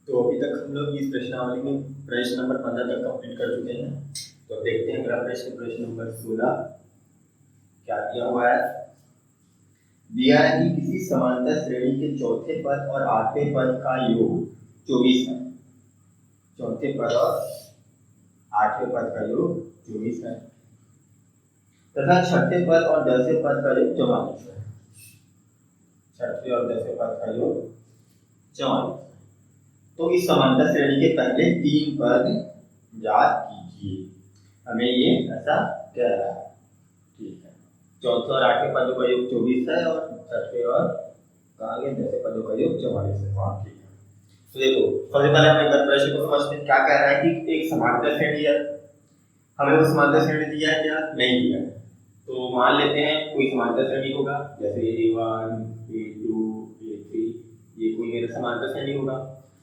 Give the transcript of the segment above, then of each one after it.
तो अभी तक हम लोग इस प्रश्नावली में प्रश्न नंबर 15 तक कंप्लीट कर चुके हैं। तो देखते हैं अगला प्रश्न, प्रश्न नंबर 16 क्या दिया हुआ है। दिया है कि किसी समांतर श्रेणी के चौथे पद और आठवें पद का योग 24 है। चौथे पद और आठवें पद का योग 24 है तथा छठे पद और 10वें पद का योग 44 है। छठे और 10वें पद का योग 44। तो इस समांतर श्रेणी के पहले 3 पद याद कीजिए। हमें ये ऐसा कह रहा है, ठीक है। चौथे और आठवें पदों का योग 24 है और छठे और 10वें पदों का योग 44 है। हाँ, ठीक है। तो देखो, सबसे पहले हम एक बार प्रश्न को समझते हैं। क्या कह रहा है कि एक समांतर श्रेणी है, हमें वो समांतर श्रेणी दिया है क्या? नहीं दिया है। तो मान लेते हैं कोई समांतर श्रेणी होगा, जैसे A1, A2, A3, ये कोई मेरा समांतर श्रेणी होगा।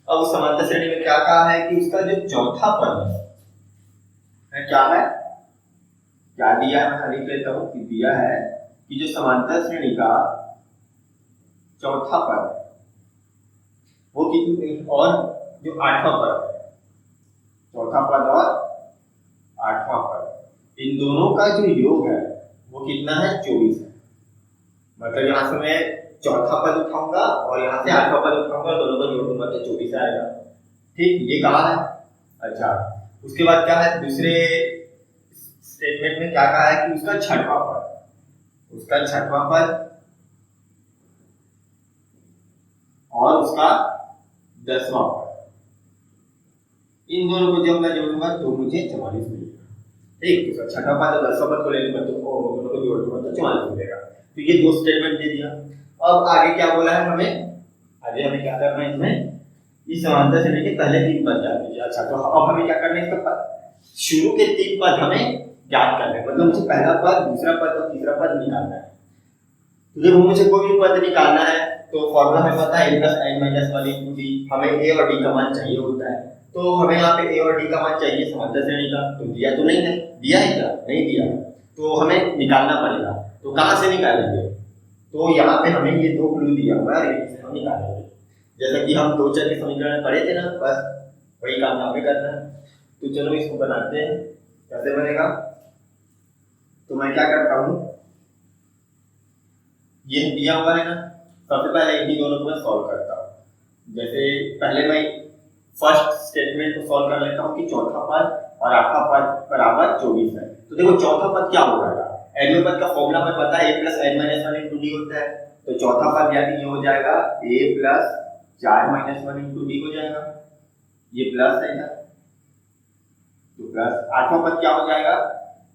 अब उस समांतर श्रेणी में क्या कहा है कि उसका जो चौथा पद है क्या है, क्या दिया है, मैं लिख लेता हूं कि दिया है कि जो समांतर श्रेणी का चौथा पद वो कितनी, और जो आठवां पद है, चौथा पद और आठवां पद, इन दोनों का जो योग है वो कितना है? 24 है। मतलब यहां से मैं चौथा पद उठाऊंगा और यहाँ से आठवां पद उठाऊंगा, दोनों का जोड़ दूंगा तो 24 आएगा। ठीक, ये कहा है। अच्छा, उसके बाद क्या है, दूसरे स्टेटमेंट में क्या कहा है कि उसका छठवां पद और उसका 10वां पद, इन दोनों को जब मैं जोड़ूंगा तो मुझे 44 मिलेगा। ठीक, तो छठवां पद और 10वां पद को लेकर दोनों को जोड़ दूंगा तो 44 मिलेगा। तो ये दो स्टेटमेंट दे दिया। अब आगे क्या बोला है हमें क्या करना है, इसमें इस समांतर श्रेणी के पहले 3 पद याद कीजिए। अच्छा, तो अब हमें क्या करना है, इसका शुरू के 3 पद हमें याद करना है। मतलब मुझे पहला पद, दूसरा पद और तीसरा पद निकालना है। तो जब मुझे कोई भी पद निकालना है तो फॉर्मूला हमें पता है a+n-1 * d। हमें a और d का मान चाहिए होता है। तो हमें यहाँ पे a और d का मान चाहिए समांतर श्रेणी का। तो दिया तो नहीं है, दिया है क्या? नहीं दिया। तो हमें निकालना पड़ेगा। तो कहाँ से निकालेंगे? तो यहाँ पे हमें ये 2 क्लू दिया हुआ है, इसे हम निकालेंगे। जैसा कि हम 2 चर के समीकरण पढ़े थे ना, बस वही काम यहाँ पे करना है। तो चलो इसको बनाते हैं। कैसे बनेगा? तो मैं क्या करता हूँ, ये दिया हुआ है ना, सबसे पहले इन्हीं दोनों को मैं सॉल्व करता हूँ। जैसे पहले मैं फर्स्ट स्टेटमेंट को सॉल्व कर लेता हूँ कि चौथा पद और आठवां पद बराबर 24 है। तो देखो चौथा पद क्या हो जाएगा, nवें पद का फॉर्मूला हमें पता है a+n-1 * d होता है। तो चौथा पद यानी ये हो जाएगा a+4 - 1 * d हो जाएगा, ये प्लस है ना, तो प्लस। आठवां पद क्या हो जाएगा,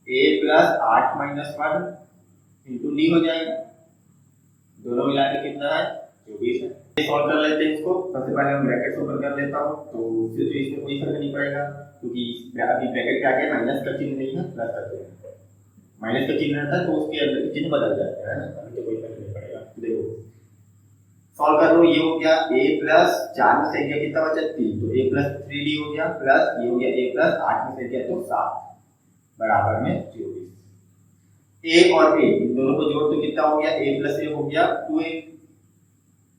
a+8 - 1 * d हो जाएगा। दोनों मिलाकर कितना है? 24 है। सॉल्व कर लेते हैं इसको। सबसे पहले मैं ब्रैकेट ओपन कर लेता हूँ, तो फिर तो इसमें कोई फर्क नहीं पड़ेगा क्योंकि अभी ब्रैकेट क्या है, माइनस का चिन्ह नहीं है, प्लस का चिन्ह है। माइनस का चिन्ह रहता है तो उसके अंदर के चिन्ह बदल जाते हैं, अभी तो कोई फर्क नहीं पड़ेगा। देखो सॉल्व कर लो, ये हो गया a+4 में से गया कितना बचा? 3, तो a+3d हो गया, प्लस ये हो गया a+8 में से गया तो 7 बराबर में 24। a और a इन दोनों को जोड़ तो कितना हो गया? a+a हो गया 2a।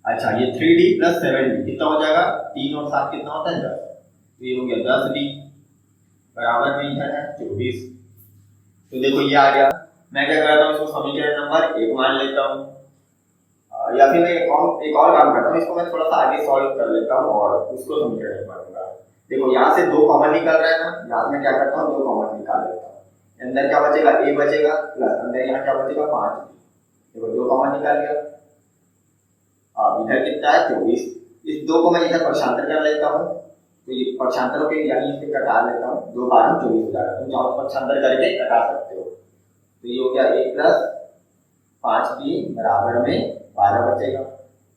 अच्छा, ये 3d + 7d कितना हो जाएगा? 3 और 7 कितना होता है? 10। तो ये हो गया 10d बराबर में इधर है 24। तो देखो ये आ गया। मैं क्या करता हूँ, इसको समीकरण नंबर 1 मान लेता हूँ, या फिर मैं एक और काम करता हूँ, इसको मैं थोड़ा सा आगे सॉल्व कर लेता हूँ और उसको समीकरण मानूंगा। देखो यहाँ से 2 कॉमन निकल रहा है ना, यहाँ मैं क्या करता हूँ 2 कॉमन निकाल लेता हूँ। अंदर क्या बचेगा? a बचेगा, प्लस अंदर यहाँ क्या बचेगा? 5। देखो 2 कॉमन निकाल लिया। अब इधर कितना है? 24। इस 2 को मैं इधर पक्षांतर कर लेता हूँ, तो ये पक्षांतरों के यानी इसे कटा लेता हूँ। 2 × 12 = 24 हो जाएगा। तुम चाहो तो पक्षांतर करके कटा सकते हो। तो ये हो गया a+5d बराबर में 12 बचेगा।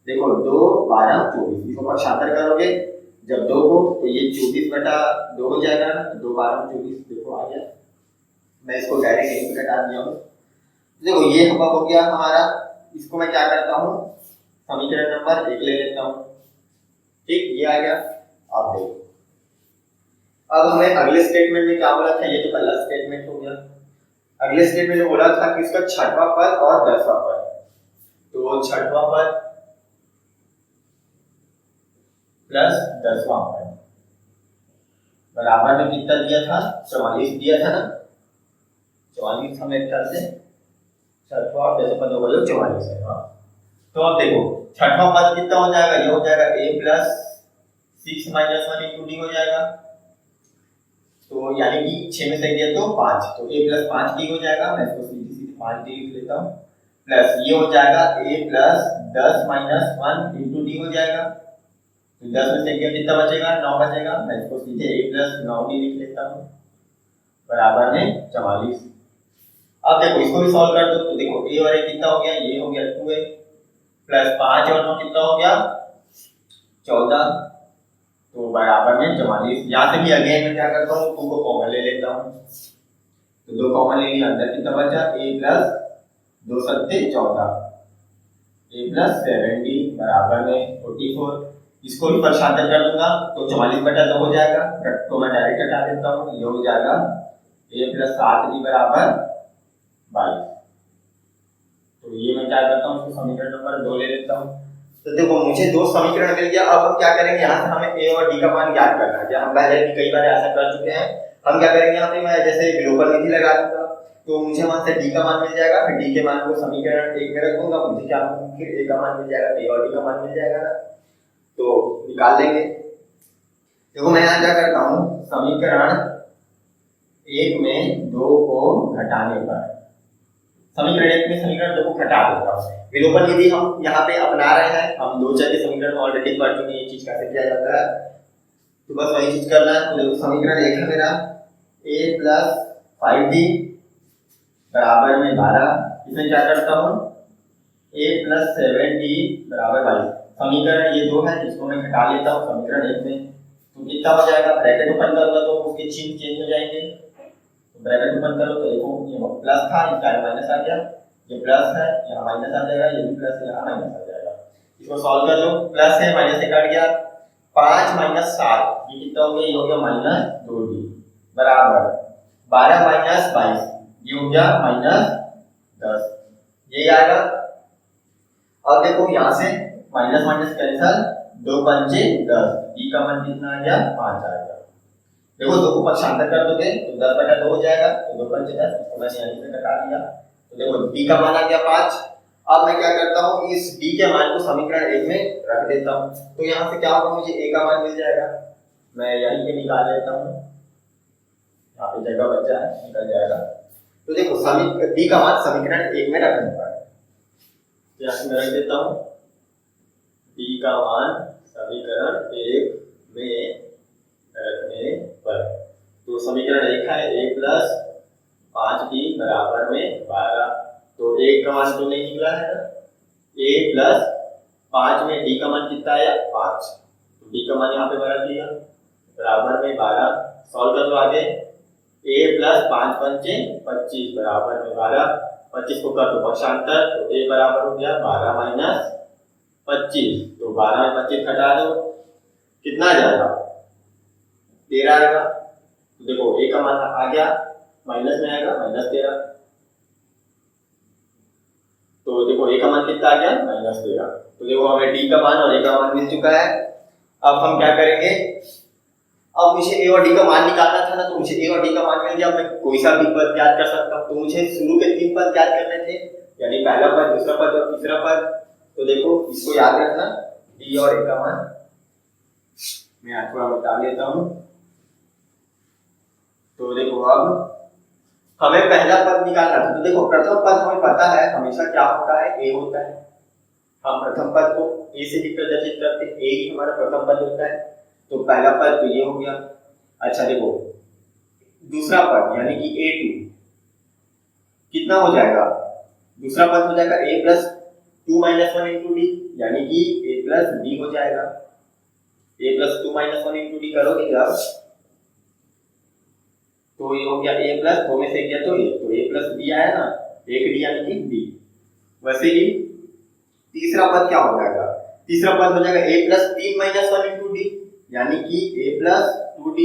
देखो 2 × 12 = 24, इसको पक्षांतर करोगे जब 2 को, तो ये 24/2 हो जाएगा ना, 2 × 12 = 24। देखो आ गया। मैं इसको डायरेक्ट यहीं पे कटा दिया हूँ। देखो ये हो गया हमारा। इसको मैं क्या करता हूँ, समीकरण नंबर 1 ले लेता हूँ। ठीक, ये आ गया। अब देखो, अब हमें अगले स्टेटमेंट में क्या बोला था, ये तो पहला स्टेटमेंट हो गया। अगले स्टेटमेंट में बोला था कि इसका छठवां पद और 10वां पद, तो छठवां पद प्लस 10वां पद बराबर में कितना दिया था, 44 दिया था ना, 44 हमें ख्याल से छठवां और 10वां पद होगा जो 44 है। हाँ, तो अब देखो छठवां पद कितना हो जाएगा, ये हो जाएगा a plus 6 minus 1 into D हो जाएगा। तो यानी कि 6 में से गया तो 5, तो a प्लस 5 डी हो जाएगा। मैं इसको सीधी सीधी 5 डी लिख लेता हूँ, प्लस ये हो जाएगा a plus 10 minus 1 into D हो जाएगा। तो 10 में से गया कितना बचेगा, 9 बचेगा। मैं इसको सीधे a प्लस 9 डी लिख लेता हूँ बराबर में 44। अब देखो इसको भी सॉल्व कर दो, तो देखो a और a कितना हो गया, ये हो गया 2a प्लस 5 और 9 कितना हो गया 14, तो बराबर में 44। यहाँ से भी अगेन मैं क्या करता हूँ, 2 को कॉमन ले लेता हूँ, तो 2 कॉमन ले लिया, अंदर कितना बचा a प्लस 2 सत्ते 14, a प्लस 7d बराबर में 44। इसको भी प्रशांतर कर दूंगा तो 44 बटा 2 हो जाएगा, तो मैं डायरेक्ट हटा देता हूँ, ये हो जाएगा a प्लस 7d बराबर 22। तो ये मैं क्या करता हूँ, इसको समीकरण नंबर 2 ले लेता हूँ। तो देखो मुझे 2 समीकरण मिल गया। अब हम क्या करेंगे, यहाँ से हमें a और d का मान ज्ञात करना है। हम पहले भी कई बार ऐसा कर चुके हैं। हम क्या करेंगे, यहाँ पे मैं जैसे विलोपन विधि लगा दूंगा, तो मुझे वहां से d का मान मिल जाएगा, फिर d के मान को समीकरण 1 में रख दूंगा, मुझे क्या फिर a का मान मिल जाएगा, a और d का मान मिल जाएगा ना, तो निकाल लेंगे। देखो मैं यहाँ क्या करता हूँ, समीकरण 1 में 2 को घटाने पर समीकरण 1 में समीकरण 2 को घटा देता हूँ। विलोपन विधि हम यहाँ पे अपना रहे हैं, हम 2 चर के समीकरण ऑलरेडी पढ़ चुके हैं, ये चीज कैसे किया जाता है, तो बस वही चीज करना है। तो देखो समीकरण 1 है मेरा a प्लस 5d बराबर में 12, इसमें क्या करता हूँ a प्लस 7d बराबर 22। समीकरण ये 2 है, इसको मैं घटा लेता हूँ समीकरण 1 में, तो कितना हो जाएगा, ब्रैकेट ओपन करूंगा तो उसके चिन्ह चेंज हो जाएंगे, तो ब्रैकेट ओपन करो तो देखो ये प्लस था, इसका माइनस आ गया, ये प्लस है यहाँ माइनस आ जाएगा, ये भी प्लस है यहाँ माइनस आ जाएगा। इसको सॉल्व कर लो, प्लस है माइनस से कट गया, 5 माइनस 7 ये कितना हो गया, ये हो गया माइनस 2d बराबर 12 माइनस 22 ये हो गया माइनस 10, ये आएगा। अब देखो यहाँ से माइनस माइनस कैंसिल, 2 पंचे 10, d का मान कितना आ गया 5 आएगा। देखो 2 को पक्षांतर कर दोगे तो 10 बटा 2 हो जाएगा, तो 2 पंचे 10, इसको मैंने यहीं से घटा दिया, तो देखो d का मान आ गया 5। अब मैं क्या करता हूँ, इस d के मान को समीकरण 1 में रख देता हूँ, तो यहाँ से क्या होगा, मुझे a का मान मिल जाएगा, मैं यहीं पे निकाल लेता हूँ, यहाँ पे जगह बचा है निकल जाएगा। तो देखो d का मान समीकरण 1 में रखने पर यहाँ मैं रख देता हूँ, d का मान समीकरण 1 में रखने पर, तो समीकरण 1 है a प्लस 5d बराबर में 12, तो 1 का मान तो नहीं निकला है ना, a प्लस 5 में d का मान कितना आया 5, तो d का मान यहाँ पे रख लिया बराबर में 12। सॉल्व कर लो आगे, a प्लस 5 पंचे 25 बराबर में 12, 25 को कर दो पक्षांतर, तो a बराबर हो गया 12 माइनस 25, तो 12 में 25 घटा दो कितना आ जाएगा 13 आएगा। तो देखो a का मान आ गया माइनस में आएगा माइनस 13, तो देखो a का मान कितना आ गया माइनस 13। तो देखो हमें d का मान और a का मान मिल चुका है। अब हम क्या करेंगे, अब मुझे a और d का मान निकालना था ना, तो मुझे a और d का मान मिल गया, मैं कोई सा भी पद ज्ञात कर सकता हूँ। तो मुझे शुरू के 3 पद ज्ञात करने थे, यानी पहला पद, दूसरा पद और तीसरा पद। तो देखो इसको याद रखना, d और a का मान मैं थोड़ा बता देता हूँ। तो देखो अब हमें पहला पद निकालना था, तो देखो प्रथम पद हमें पता है हमेशा क्या होता है, a होता है। हम प्रथम पद को a से ही प्रदर्शित करते हैं, a ही हमारा प्रथम पद होता है। तो पहला पद तो ये हो गया। अच्छा देखो दूसरा पद यानी कि a2 कितना हो जाएगा, दूसरा पद हो जाएगा a plus 2 minus 1 into D, यानी कि a प्लस b हो जाएगा। a plus 2 minus 1 into D करोगे क्या, तो ये हो गया a प्लस 2 में से गया तो a प्लस b आया ना, एक d यानी कि b। वैसे ही तीसरा पद क्या हो जाएगा, तीसरा पद हो जाएगा a plus 3 minus 1 into D, यानी कि a प्लस 2d।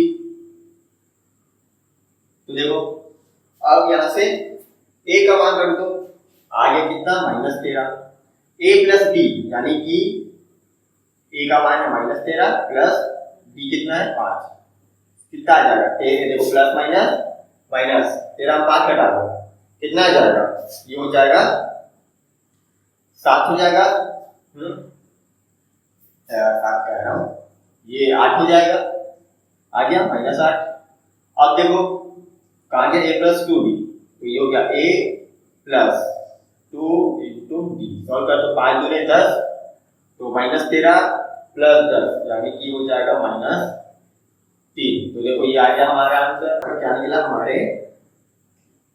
तो देखो अब यहां से a का मान रख दो, आ गया कितना माइनस 13, a प्लस b यानी कि ए का मान है -13 प्लस बी कितना है 5, कितना आ जाएगा ए देखो प्लस माइनस माइनस 13 में 5 घटा दो कितना आ जाएगा, ये हो जाएगा 7 हो जाएगा, 7 कह रहा हूँ, ये 8 हो जाएगा, आ गया -8। अब देखो कहाँ गया a प्लस 2b, तो ये हो गया a plus 2 into b, solve कर तो 5 दूनी 10, तो -13 प्लस 10 यानी कि हो जाएगा -3। तो देखो ये आ गया हमारा आंसर, तो क्या निकला हमारे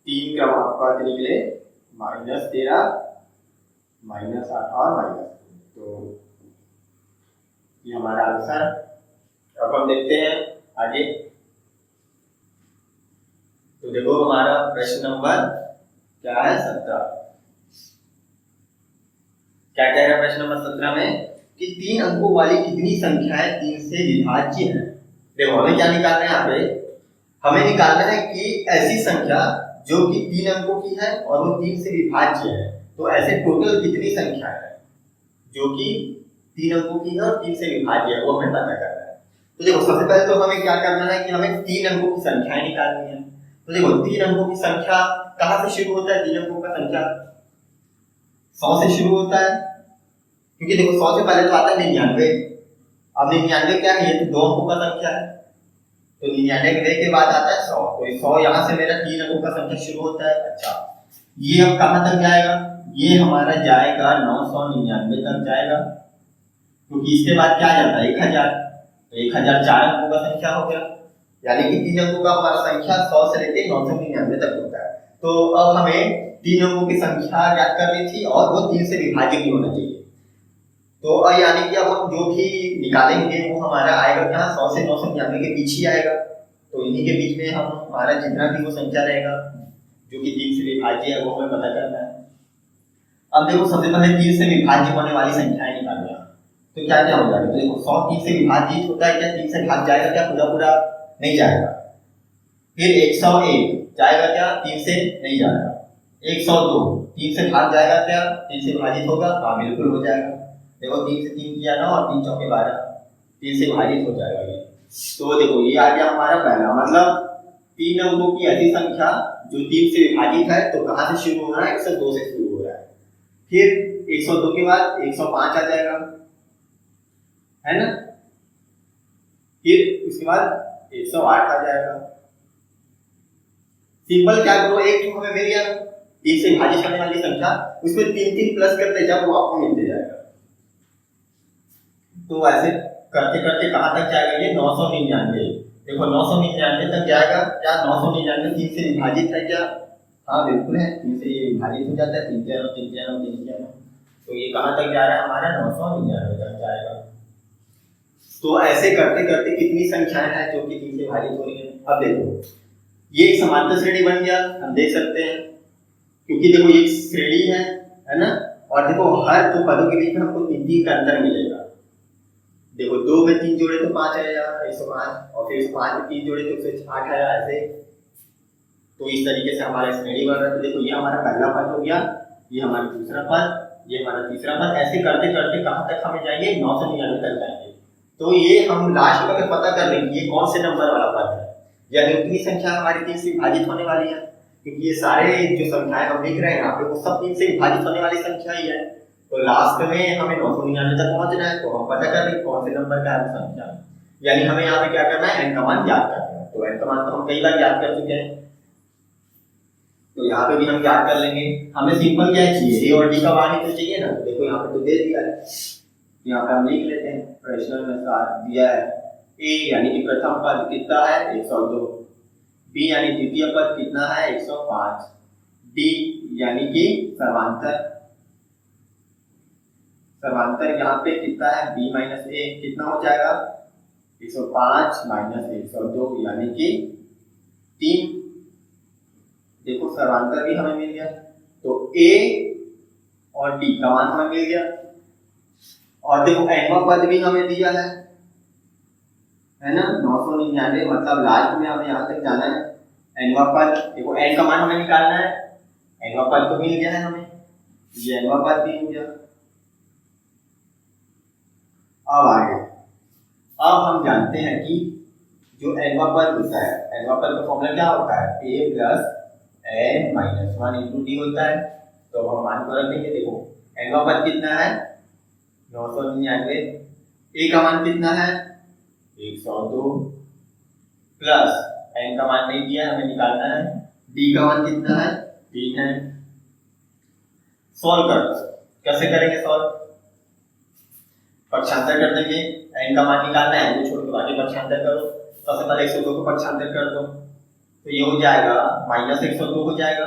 3 क्रमांक पद निकले -13 -8 और -3, तो ये हमारा आंसर। अब हम देखते हैं आगे, तो देखो हमारा प्रश्न नंबर क्या है 17, क्या कह रहा है प्रश्न नंबर 17 में कि 3 अंकों वाली कितनी संख्याएं 3 से विभाज्य है। देखो हमें क्या निकालना है, यहाँ पे हमें निकालना है कि ऐसी संख्या जो कि 3 अंकों की है और वो 3 से विभाज्य है, तो ऐसे टोटल कितनी संख्या है जो कि 3 अंकों की है और 3 से विभाज्य है, वो हमें पता करना है। तो देखो सबसे पहले तो हमें क्या करना है कि हमें 3 अंकों की संख्याएं निकालनी है। तो देखो 3 अंकों की संख्या कहाँ से शुरू होता है, 3 अंकों का संख्या 100 से शुरू होता है, क्योंकि देखो 100 से पहले तो आता है 99। अब 99 क्या है, ये तो 2 अंकों का संख्या है, तो 99 के बाद आता है 100, तो 100 यहाँ से मेरा 3 अंकों का संख्या शुरू होता है। अच्छा ये अब कहाँ तक जाएगा, ये हमारा जाएगा 999 तक जाएगा, क्योंकि इसके बाद क्या जाता है 1000, तो 1000 4 अंकों का संख्या हो गया, यानी कि 3 अंकों का हमारा संख्या 100 से लेकर 999 तक होता है। तो अब हमें 3 अंकों की संख्या ज्ञात करनी थी और वो 3 से विभाज्य भी होना चाहिए। तो यानी कि अब हम जो भी निकालेंगे वो हमारा आएगा क्या, 100 से 999 के बीच ही आएगा, तो इन्हीं के बीच में हम हमारा जितना भी वो संख्या रहेगा जो कि 3 से विभाज्य है वो हमें पता करना है। अब देखो सबसे पहले 3 से विभाज्य होने वाली संख्याएं निकालना, तो क्या क्या हो जाएगा, तो देखो 100 3 से विभाजित होता है क्या, 3 से भाग जाएगा क्या, पूरा पूरा नहीं जाएगा। फिर 101 जाएगा क्या, 3 से नहीं जाएगा। 102 3 से भाग जाएगा क्या, 3 से विभाजित होगा, हाँ बिल्कुल हो जाएगा। देखो 3 से 3 किया ना और 3 चौके 12, 3 से विभाजित हो जाएगा ये। तो देखो ये आ गया हमारा पहला, मतलब 3 अंकों की ऐसी संख्या जो 3 से विभाजित है, तो कहाँ से शुरू हो रहा है, 102 से शुरू हो रहा है। फिर 102 के बाद 105 आ जाएगा, है ना, फिर उसके बाद 108 आ जाएगा। सिंपल क्या करो, एक जो हमें मिल गया 3 से विभाजित होने वाली संख्या, उसमें 3 प्लस करते जब वो आपको मिलते जाएगा। तो ऐसे करते करते कहाँ तक जाएगा ये 999, देखो 999 तक जाएगा क्या, 999 3 से विभाजित है क्या, हाँ बिल्कुल है, 3 से ये विभाजित हो जाता है, 3 3 3 3 3 3, तो ये कहाँ तक जा रहा है हमारा 999 तक जाएगा। तो ऐसे करते करते कितनी संख्याएं हैं जो कि 3 से विभाजित हो रही है। अब देखो ये एक समांतर श्रेणी बन गया, हम देख सकते हैं, क्योंकि देखो ये श्रेणी है ना, और देखो हर 2 पदों के बीच में हमको 3 का अंतर मिलेगा। देखो 2 में 3 जोड़े तो 5 आया 105, और फिर 5 में 3 जोड़े तो 108 आया, ऐसे। तो इस तरीके से हमारा श्रेणी बन रहा है। तो देखो ये हमारा पहला पद हो गया, ये हमारा दूसरा पद, ये हमारा तीसरा पद, ऐसे करते करते कहाँ तक हमें जाएंगे 999 तक जाएंगे। तो ये हम लास्ट में अगर पता कर लेंगे ये कौन से नंबर वाला पद है, यानी उतनी संख्या हमारी 3 से विभाजित होने वाली है, क्योंकि ये सारे जो संख्याएं हम लिख रहे हैं यहाँ पे वो सब 3 से विभाजित होने वाली संख्या ही है। तो लास्ट में हमें 999 तक पहुंचना है, तो हम पता कर लेंगे कौन से नंबर का है संख्या, यानी हमें यहाँ पे क्या करना है, n का मान ज्ञात करना है। तो n का मान तो हम कई बार ज्ञात कर चुके हैं, तो यहाँ पे भी हम ज्ञात कर लेंगे। हमें सिंपल क्या चाहिए, a और d का मान ही तो चाहिए ना, तो देखो यहाँ पे तो दे दिया है, यहाँ पे हम लिख लेते हैं, प्रश्न में साथ दिया है a यानी कि प्रथम पद कितना है 102, b यानी द्वितीय पद कितना है 105, d यानी कि सर्वांतर यहाँ पे कितना है b माइनस a, कितना हो जाएगा 105 माइनस 102 यानी कि 3। देखो सर्वांतर भी हमें मिल गया, तो a और d का मान हमें मिल गया, और देखो nवां पद भी हमें दिया है ना 999, मतलब लास्ट में हमें यहाँ तक जाना है। nवां पद देखो n का मान हमें निकालना है, nवां पद तो मिल गया है हमें, ये nवां पद भी हो गया। अब आगे, अब हम जानते हैं कि जो nवा पद होता है, nवा पद का फॉर्मूला क्या होता है, a plus n minus 1 into D होता है। तो हम मान को रख देंगे। देखो nवा पद कितना है 999, a का मान कितना है 102 प्लस n का मान नहीं दिया हमें निकालना है, d का मान कितना है 3 है। सॉल्व कर दो, कैसे करेंगे सॉल्व, पक्षांतर कर देंगे, n का मान निकालना है तो छोड़ के बाकी पक्षांतर करो। सबसे पहले 102 को पक्षांतर कर दो तो ये हो जाएगा माइनस 102 हो जाएगा,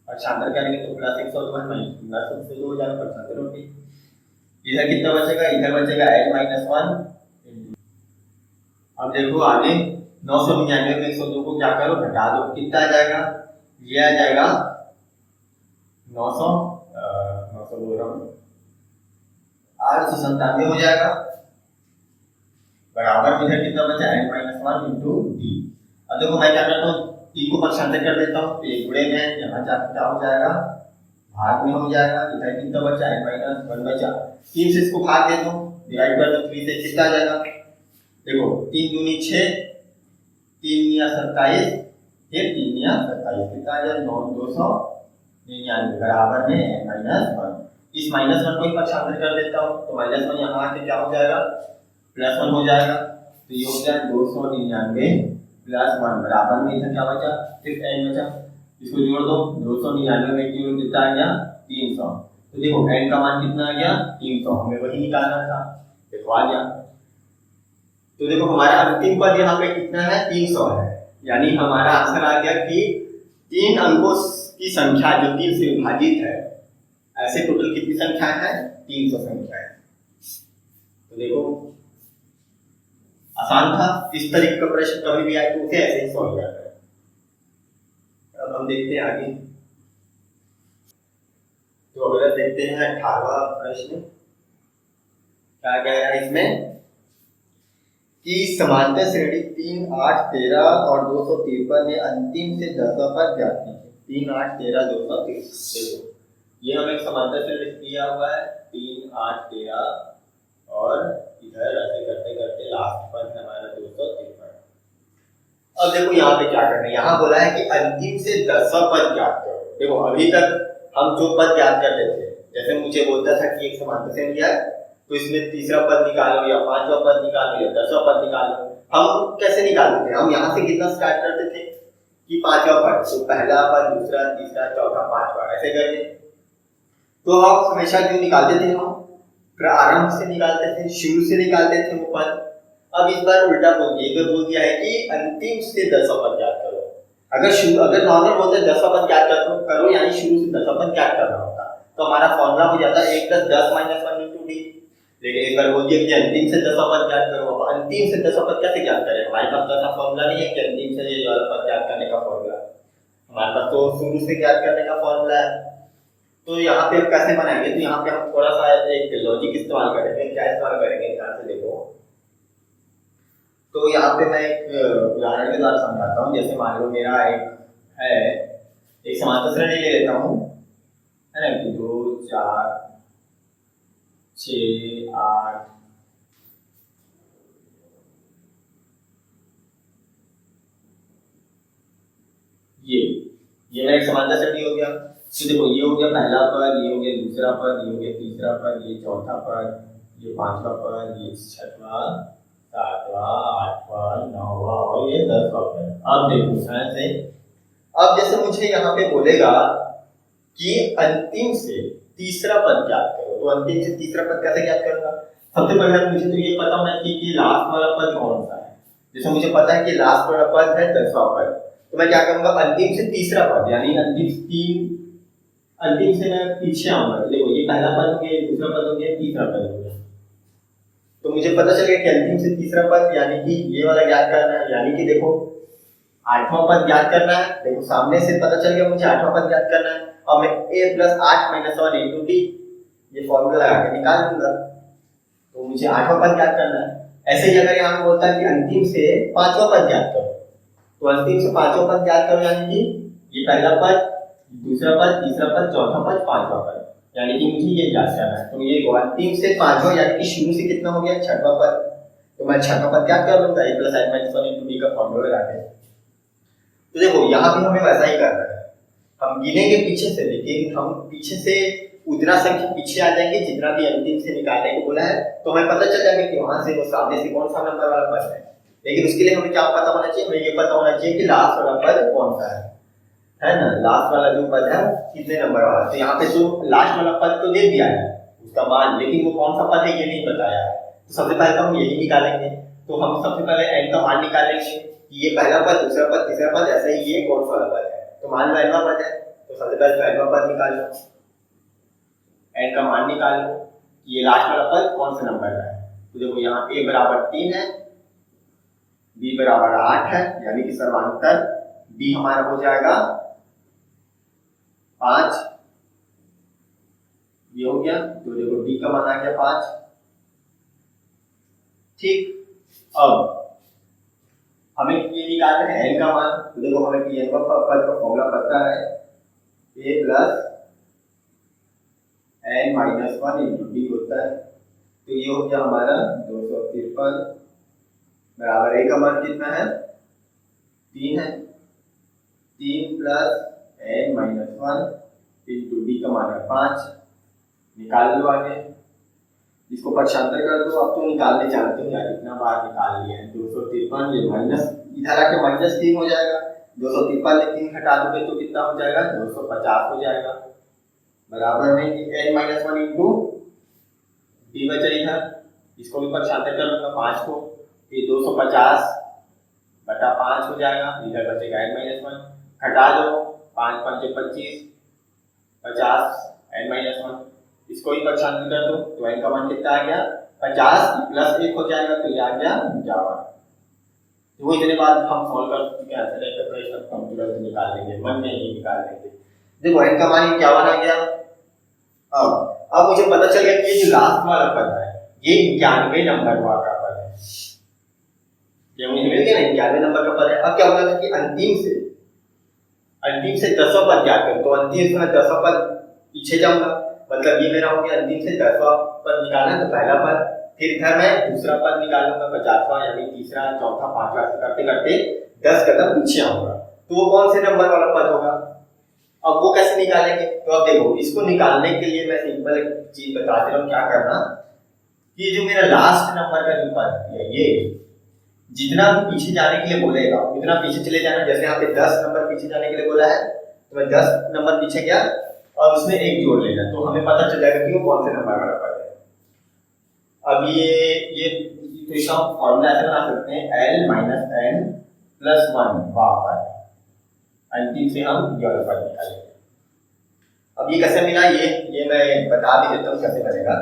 पक्षांतर करेंगे तो प्लस 102 है माइनस 102 हो जाएगा, पक्षांतर होगी। इधर कितना बचेगा, इधर बचेगा n माइनस 1। अब देखो आगे 999 में 102 को क्या करो घटा दो, कितना आ जाएगा, ये आ जाएगा 900 बोल रहा हूँ 897 हो जाएगा, बराबर में इधर कितना बचा n माइनस 1 इंटू डी। अब देखो मैं क्या करता हूँ, 3 को पक्षांतर कर देता हूँ तो ये गुणे में यहाँ जाकर क्या हो जाएगा भाग में हो जाएगा। इधर कितना बचा n माइनस 1 बचा, 3 से इसको भाग दे दो, डिवाइड कर दो 3 से, कितना आ जाएगा, देखो 3 दूनी 6, 3 या 27, ये 3 या 27 कितना आ जाएगा 299 बराबर में n माइनस 1। इस माइनस 1 को ही पक्षांतर कर देता हूँ तो माइनस 1 यहाँ आके क्या हो जाएगा प्लस 1 हो जाएगा। तो ये हो गया 299 प्लस 1 बराबर में इधर क्या बचा सिर्फ n बचा, इसको जोड़ दो 299 में जोड़ कितना आ गया 300। तो देखो n का मान कितना आ गया 300, हमें वही निकालना था, देखो आ गया। तो देखो हमारा अंतिम पद यहाँ पे कितना है 300 है, यानी हमारा आंसर आ गया कि 3 अंकों की संख्या जो 3 से विभाजित है, ऐसे टोटल कितनी संख्या है 300 संख्या है। तो देखो आसान था, इस तरीके का प्रश्न कभी भी आए तो उसे ऐसे ही सॉल्व करना है। अब हम देखते हैं आगे, तो अगला देखते हैं 18वां प्रश्न। क्या कह रहा है इसमें कि समांतर श्रेणी 3, 8, 13 और 253 में अंतिम से 10वां पद ज्ञात कीजिए। 3, 8, 13, 253, देखो ये हमें समांतर श्रेणी दिया हुआ है 3, 8, 13 और इधर ऐसे करते करते लास्ट पर हमारा 253। अब देखो यहाँ पे क्या करना है, यहाँ बोला है कि अंतिम से 10वां पद ज्ञात करो। देखो अभी तक हम जो पद ज्ञात करते थे, जैसे मुझे बोलता था कि एक समांतर श्रेणी है तो इसमें तीसरा पद निकालो या 5वां पद निकालो या 10वां पद निकालो, हम कैसे निकालते थे, हम यहाँ से कितना स्टार्ट करते थे कि 5वां पद, तो पहला पद, दूसरा, तीसरा, चौथा, 5वां ऐसे करके। तो हम हमेशा जो निकालते थे हम प्रारंभ से निकालते थे, शुरू से निकालते थे वो पद। अब इस बार उल्टा बोल दिया है कि अंतिम से 10वां पद ज्ञात करो। अगर नॉर्मल बोलते 10वां पद ज्ञात करो यानी शुरू से 10वां पद ज्ञात करना होता, तो हमारा फॉर्मूला हो जाता है 1 + 10 - 1 इंटू डी। लेकिन इस बार बोल दिया कि अंतिम से 10वां पद ज्ञात करो। अब अंतिम से 10वां पद कैसे ज्ञात करें, हमारे पास तो ऐसा फॉर्मूला नहीं है कि अंतिम से ये वाला पद ज्ञात करने का फॉर्मूला, हमारे पास तो शुरू से ज्ञात करने का फॉर्मूला है। तो यहाँ पे कैसे बनाएंगे, तो यहाँ पे हम थोड़ा सा एक लॉजिक इस्तेमाल करेंगे। क्या इस्तेमाल करेंगे ध्यान से देखो। तो यहाँ पे मैं एक उदाहरण के द्वारा समझाता हूँ। जैसे मान लो मेरा एक समांतर श्रेणी ले लेता हूँ, है ना, कि 2, 4, 6, 8, ये मेरा एक समांतर श्रेणी हो गया। तो देखो ये हो गया पहला पद, ये हो गया दूसरा पद, ये हो गया तीसरा पद, ये चौथा पद, ये 5वां पद, ये 6वां, 7वां, 8वां, 9वां और ये 10वां पद। अब देखो ध्यान से, अब जैसे मुझे यहाँ पे बोलेगा कि अंतिम से तीसरा पद ज्ञात करो, तो अंतिम से तीसरा पद कैसे ज्ञात करूंगा। सबसे पहले मुझे तो ये पता होना चाहिए कि लास्ट वाला पद कौन सा है। जैसे मुझे पता है कि लास्ट वाला पद है 10वां पद, तो मैं क्या करूंगा अंतिम से तीसरा पद यानी अंतिम से मैं पीछे आऊंगा। तो देखो ये पहला पद हो गया, दूसरा पद हो गया, तीसरा पद हो गया। तो मुझे पता चल गया कि अंतिम से तीसरा पद यानी कि ये वाला ज्ञात करना है, यानी कि देखो 8वां पद ज्ञात करना है। देखो सामने से पता चल गया मुझे 8वां पद ज्ञात करना है। अब मैं a + 8 - 1 इंटू डी ये फॉर्मूला लगा के निकाल दूंगा, तो मुझे 8वां पद ज्ञात करना है। ऐसे ही अगर यहाँ बोलता है कि अंतिम से 5वां पद ज्ञात करो, तो अंतिम से 5वां पद ज्ञात करो यानी कि ये पहला पद, दूसरा पद, तीसरा पद, चौथा पद, 5वां पद, यानी कि मुझे ये ज्ञात करना है। तो ये अंतिम से पांचवा यानी कि शुरू से कितना हो गया छठवां पद, तो मैं छठवां पद क्या कर लूंगा a + n - 1 * b का फॉर्मूला लगा के। तो देखो यहाँ पे हमें वैसा ही करना है, हम गिनेंगे पीछे से, लेकिन हम पीछे से उतना संख्या पीछे आ जाएंगे जितना भी अंतिम से निकालने को बोला है, तो हमें पता चल जाएगा कि वहां से वो सामने से कौन सा नंबर वाला पद है। लेकिन उसके लिए हमें क्या पता होना चाहिए, हमें ये पता होना चाहिए कि लास्ट वाला पद कौन सा है ना, लास्ट वाला जो पद है कितने नंबर वाला। तो यहाँ पे जो लास्ट वाला पद तो दे दिया है उसका मान, लेकिन वो कौन सा पद है ये नहीं बताया है। तो सबसे पहले तो हम यही निकालेंगे। तो हम सबसे पहले n का मान निकालेंगे कि ये पहला पद, दूसरा पद, तीसरा पद, ऐसे ही ये कौन सा वाला पद है। तो मान लो n पद है, तो सबसे पहले n पद निकाल लो, n का मान निकाल लो, ये लास्ट वाला पद कौन से नंबर का है। तो देखो यहाँ a बराबर 3 है, b बराबर 8 है, यानी कि सर्वांतर b हमारा हो जाएगा 5, ये हो गया। तो देखो d का मान आ गया 5। ठीक, अब हमें ये निकालना है n का मान। तो देखो हमें n का पद का फॉर्मूला पता है, a + n - 1 * b होता है। तो ये हो गया हमारा 253 बराबर a का मान कितना है 3 है, 3 + n - 1 * b का मान है 5। निकाल लो आगे, इसको पक्षांतर कर दो। अब तो निकालने जानते हो यार, इतना बार निकाल लिया है। 253 ये माइनस इधर आके -3 हो जाएगा, 253 में 3 घटा दोगे तो कितना हो जाएगा 250 हो जाएगा, बराबर में n - 1 * b बचा इधर, इसको भी पक्षांतर कर लूंगा 5 को, ये 250 बटा 5 हो जाएगा, इधर बचेगा n - 1, घटा दो 5 × 5 = 25, 50 n - 1, इसको ही पक्षांतर कर दो तो n का मान कितना आ गया 50 + 1 हो जाएगा, तो ये आ गया 51। तो वो इतने बाद हम सॉल्व कर चुके हैं, ऐसे नहीं प्रश्न हम तुरंत निकाल लेंगे, मन में ही निकाल लेंगे। देखो n का मान 51 आ गया। अब मुझे पता चल गया कि ये जो लास्ट वाला पद है ये 91 नंबर का पद है, ये मुझे मिल गया ना 91 नंबर का पद है। अब क्या बोला था कि अंतिम से 10वां पद क्या करें, तो अंतिम से मैं 10वां पद पीछे जाऊंगा, मतलब ये मेरा हो गया अंतिम से 10वां पद निकालना, तो पहला पद, फिर इधर मैं दूसरा पद निकालूंगा 50वां, यानी तीसरा, चौथा, पांचवा ऐसे करते करते 10 कदम पीछे आऊंगा। तो वो कौन से नंबर वाला पद होगा, अब वो कैसे निकालेंगे। तो अब देखो इसको निकालने के लिए मैं सिंपल चीज बता दे रहा हूँ, क्या करना कि जो मेरा लास्ट नंबर का जो पद है ये जितना भी पीछे जाने के लिए बोलेगा उतना पीछे चले जाना। जैसे यहाँ पे 10 नंबर पीछे जाने के लिए बोला है, तो मैं 10 नंबर पीछे गया और उसमें 1 जोड़ लेना, तो हमें पता चल जाएगा कि वो कौन से नंबर वाला पद है। अब ये इक्वेशन फॉर्मूला ऐसे बना सकते हैं, l - n + 1 वापस अंतिम से हम ये वाला पद निकालेंगे। अब ये कैसे मिला, ये मैं बता भी देता हूँ कैसे बनेगा।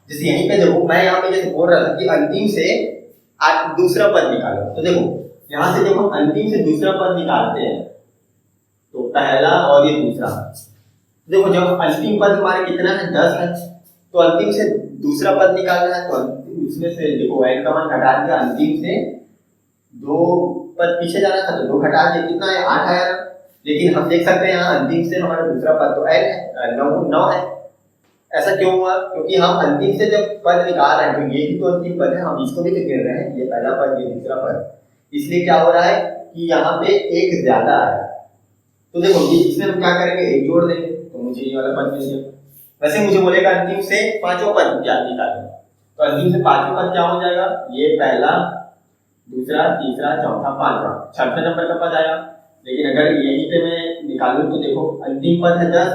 जैसे यहीं पे देखो मैं यहाँ पे जैसे बोल रहा था कि अंतिम से दूसरा पद निकालो, तो देखो यहाँ से जब हम अंतिम से दूसरा पद निकालते हैं तो पहला और ये दूसरा, देखो जब अंतिम पद हमारे कितना है 10 है, तो अंतिम से दूसरा पद निकालना है, तो उसमें से देखो n का मान घटा दिया, अंतिम से 2 पद पीछे जाना था तो 2 घटा दिया, कितना है 8 आया। लेकिन हम देख सकते हैं यहाँ अंतिम से हमारा दूसरा पद तो n है, 9 है। ऐसा क्यों हुआ, क्योंकि हम अंतिम से जब पद निकाल रहे हैं तो ये भी तो अंतिम पद है, हम इसको भी तो गिन रहे हैं, ये पहला पद ये दूसरा पद, इसलिए क्या हो रहा है कि यहाँ पे 1 ज्यादा आया। तो देखो ये इसमें हम क्या करेंगे 1 जोड़ देंगे, तो मुझे ये वाला पद मिल गया। वैसे मुझे बोलेगा अंतिम से 5वां पद क्या निकालें, तो अंतिम से 5वां पद क्या हो जाएगा, ये पहला, दूसरा, तीसरा, चौथा, पांचवा, 6वें नंबर का पद आया। लेकिन अगर यहीं पे मैं निकालूं तो देखो अंतिम पद है 10,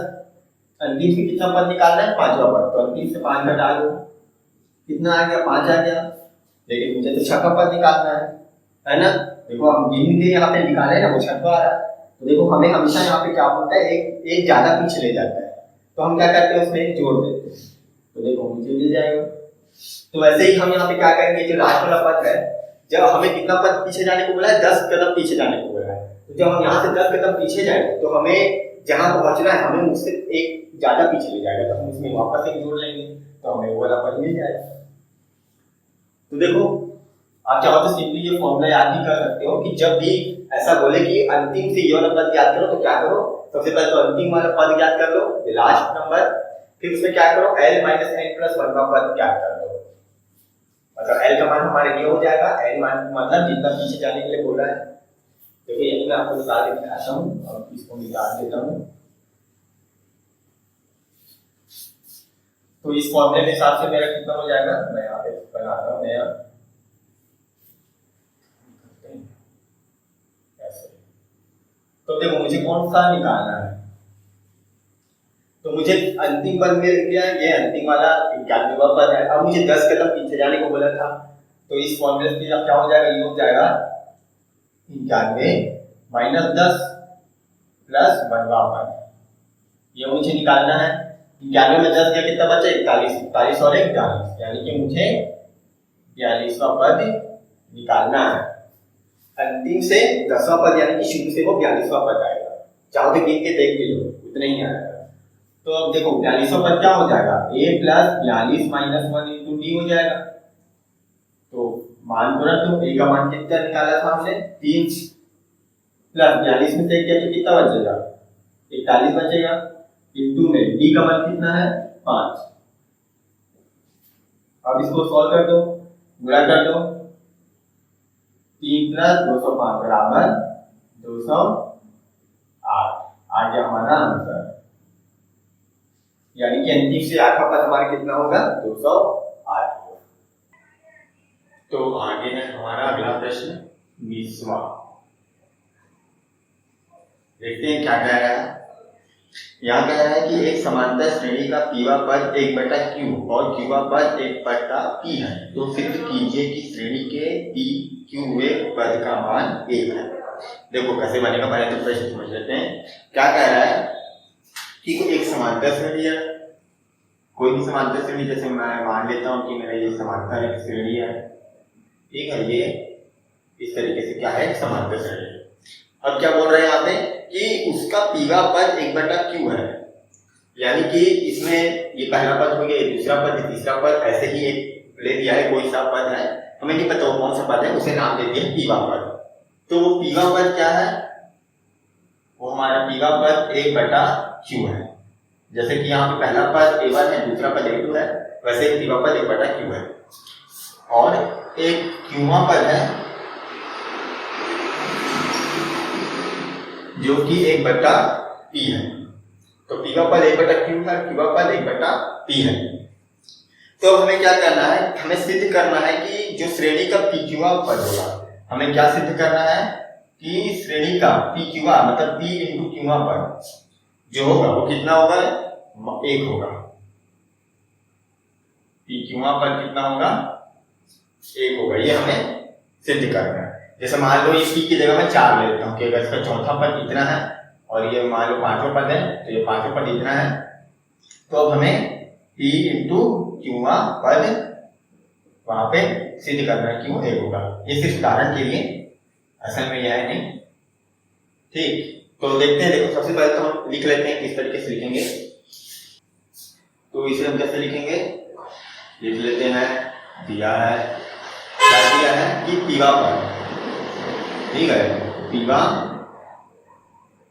अंतिम से कितना पद निकालना है 5वां पद, तो अंतिम से 5 घटा दो, कितना आ गया 5 आ गया। लेकिन मुझे तो 6वां पद निकालना है ना। देखो हम गिन के यहाँ पे निकाले ना, वो 6वां आ रहा है, तो देखो हमें हमेशा यहाँ पे क्या होता है एक ज्यादा पीछे ले जाता है, तो हम क्या करते हैं उसमें 1 जोड़ देते हैं, तो देखो मुझे मिल जाएगा। तो वैसे ही हम यहाँ पे क्या करेंगे, जो लास्ट वाला पद है, जब हमें कितना पद पीछे जाने को बोला है 10 कदम पीछे जाने को बोला है, तो जब हम यहाँ से 10 कदम पीछे जाएंगे तो हमें जहाँ पहुंचना है हमें उससे 1 ज्यादा पीछे ले जाएगा, तो हम इसमें वापस 1 जोड़ लेंगे तो हमें वो वाला पद मिल जाएगा। तो देखो आप चाहो तो सिंपली ये फॉर्मूला याद भी कर सकते हो कि जब भी ऐसा बोले कि अंतिम से ये वाला पद याद करो तो क्या करो, सबसे पहले तो अंतिम वाला पद याद कर लो, लास्ट नंबर, फिर उसमें क्या करो, l माइनस n प्लस 1 का पद क्या कर दो, मतलब l का मान हमारे ये हो जाएगा, l मान मतलब जितना पीछे जाने के लिए बोला है। देखिए यही मैं आपको निकाल के दिखाता हूँ और इसको निकाल देता हूँ। तो इस फॉर्मूले के हिसाब से मेरा कितना हो जाएगा, मैं यहाँ पे बनाता हूँ नया ऐसे। तो देखो मुझे कौन सा निकालना है, तो मुझे अंतिम पद मिल गया, ये अंतिम वाला 91वां पद है। अब मुझे 10 कदम पीछे जाने को बोला था, तो इस फॉर्मूले से क्या हो जाएगा, ये हो जाएगा 91 माइनस 10 प्लस 1वां पद, ये मुझे निकालना है। 91 में 10 गया कितना बचा, 41, 41 और 41, यानी कि मुझे 42वां पद निकालना है। अंतिम से 10वां पद यानी कि शुरू से वो 42वां पद आएगा, चाहो तो गिन के देख लो उतना ही आएगा। तो अब देखो 42वां पद क्या हो जाएगा, a plus 42 minus 1 into D हो जाएगा। तो मान तुरंत तो a का मान कितना निकाला था हमने, 3 प्लस 42 में से क्या तो कितना बचेगा, 41 बचेगा, इंटू में डी का मान कितना है 5। अब इसको सॉल्व कर दो, गुणा कर दो, 3 प्लस 205 बराबर 208, आ गया हमारा आंसर। यानी कि अंतिम से आठवां पद हमारा कितना होगा, 208। तो आगे है हमारा अगला प्रश्न 20वां। देखते हैं क्या कह रहा है। यहाँ कह रहा है कि एक समांतर श्रेणी का पीवा पद 1/q और क्यूवा पद 1/p है, तो सिद्ध कीजिए कि श्रेणी के पी क्यूए पद का मान 1 है। देखो कैसे बनेगा, पहले तो प्रश्न समझ लेते हैं। क्या कह रहा है कि एक समांतर श्रेणी है, कोई भी समांतर श्रेणी, जैसे मैं मान लेता हूं कि मेरा ये समांतर एक श्रेणी है, ठीक है, ये इस तरीके से क्या है, समांतर श्रेणी। अब क्या बोल रहे हैं यहाँ पे कि उसका पीवा पद 1/q है, यानी कि इसमें ये पहला पद हो गया, ये दूसरा पद, ये तीसरा पद, ऐसे ही एक ले दिया है, कोई सा पद है, हमें नहीं पता वो कौन सा पद है, उसे नाम दे दिया पीवा पद। तो वो पीवा पद क्या है, वो हमारा पीवा पद 1/q है। जैसे कि यहाँ पे पहला पद a1 है, दूसरा पद a2 है, वैसे पीवा पद 1/q है। और एक क्यूवा पद है जो कि 1/p है। तो पीवा पद 1/q है, क्यूवा पद 1/p है। तो हमें क्या करना है, हमें सिद्ध करना है कि जो श्रेणी का pqवा पद होगा, हमें क्या सिद्ध करना है कि श्रेणी का pqवा मतलब p इंटू क्यूवा पद जो होगा वो कितना होगा, 1 होगा। pqवा पद कितना होगा, 1 होगा, ये हमें सिद्ध करना है। जैसे मान लो इस p की जगह मैं 4 ले लेता हूँ कि अगर इसका चौथा पद इतना है और ये मान लो 5वां पद है, तो ये 5वां पद इतना है, तो अब हमें p इंटू क्यूवा पद वहां पे सिद्ध करना है कि वो 1 होगा। ये सिर्फ उदाहरण के लिए, असल में यह है नहीं, ठीक। तो देखते हैं, देखो सबसे पहले तो हम लिख लेते हैं किस तरीके से लिखेंगे। तो इसे हम कैसे लिखेंगे, लिख लेते हैं, दिया है, क्या दिया है कि पीवा पद, ठीक है, पीवा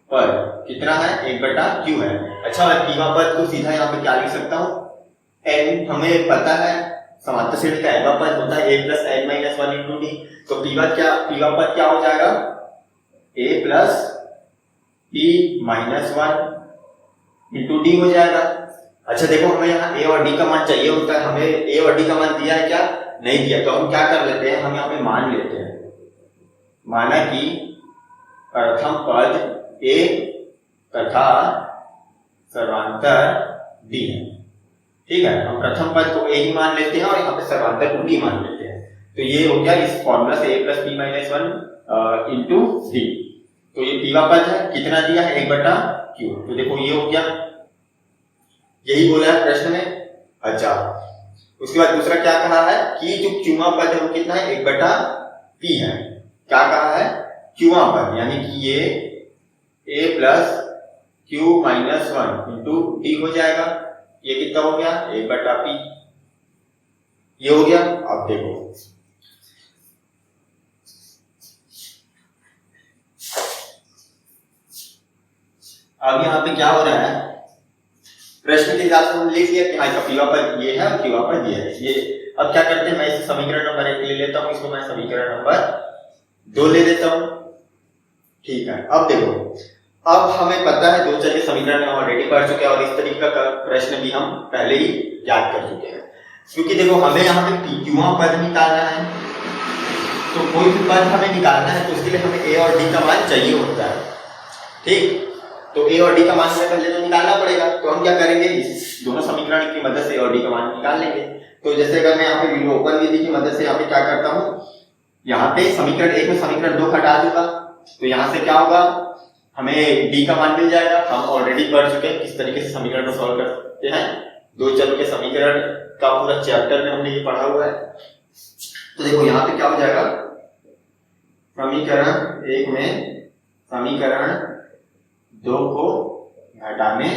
पद कितना है, 1/q है। अच्छा मैं पीवा पद को सीधा यहाँ पे क्या लिख सकता हूँ, n, हमें पता है समांतर श्रेणी का nवां पद होता है a plus n minus 1 into D. तो पीवा पद क्या हो जाएगा, a plus p minus 1 into D हो जाएगा। अच्छा देखो हमें यहाँ a और d का मान चाहिए होता है, हमें a और d का मान दिया है क्या, नहीं दिया, तो हम क्या कर लेते हैं, हम यहाँ पे मान लेते हैं, माना कि प्रथम पद a तथा सर्वांतर d है, ठीक है। हम प्रथम पद को a ही मान लेते हैं और यहाँ पे सर्वांतर को d मान लेते हैं। तो ये हो गया इस फॉर्मूला से a plus p minus 1 into d। तो ये पीवा पद है, कितना दिया है, 1/q। तो देखो ये हो गया, यही बोला है प्रश्न में। अच्छा उसके बाद दूसरा क्या कहा है कि जो क्यूवा पद है वो कितना है, 1/p है। क्या कहा है, क्यूवा पद, यानी कि ये a plus q minus 1 into D हो जाएगा। ये कितना हो गया, 1/p, ये हो गया। अब देखो अब यहाँ पे क्या हो रहा है प्रश्न के हिसाब से हम लिख लिया कि हाँ इसका पीवा पर ये है और पीवा पर ये है। ये अब क्या करते हैं, मैं इसे समीकरण नंबर 1 ले लेता हूँ, इसको मैं समीकरण नंबर 2 ले लेता हूँ। ठीक है, अब देखो, अब हमें पता है दो चर के समीकरण में ऑलरेडी पढ़ चुके हैं और इस तरीके का प्रश्न भी हम पहले ही याद कर चुके हैं। क्योंकि देखो हमें यहाँ पे PQ पद निकालना है, तो कोई भी पद हमें निकालना है तो उसके लिए हमें A और D का मान चाहिए होता है। ठीक, तो A और D का मान हमें पहले तो निकालना पड़ेगा। तो हम क्या करेंगे, इस दोनों समीकरण की मदद से A और D का मान निकाल लेंगे। तो जैसे अगर मैं यहाँ पे विलोपन विधि की मदद से यहाँ पे क्या करता हूँ, यहाँ पे समीकरण 1 में समीकरण 2 हटा दूंगा, तो यहाँ से क्या होगा, हमें D का मान मिल जाएगा। हम ऑलरेडी पढ़ चुके हैं किस तरीके से समीकरण को सॉल्व करते हैं, दो चरों के समीकरण का पूरा चैप्टर में हमने ये पढ़ा हुआ है। तो देखो यहाँ पे क्या हो जाएगा, समीकरण 1 में समीकरण 2 को घटाने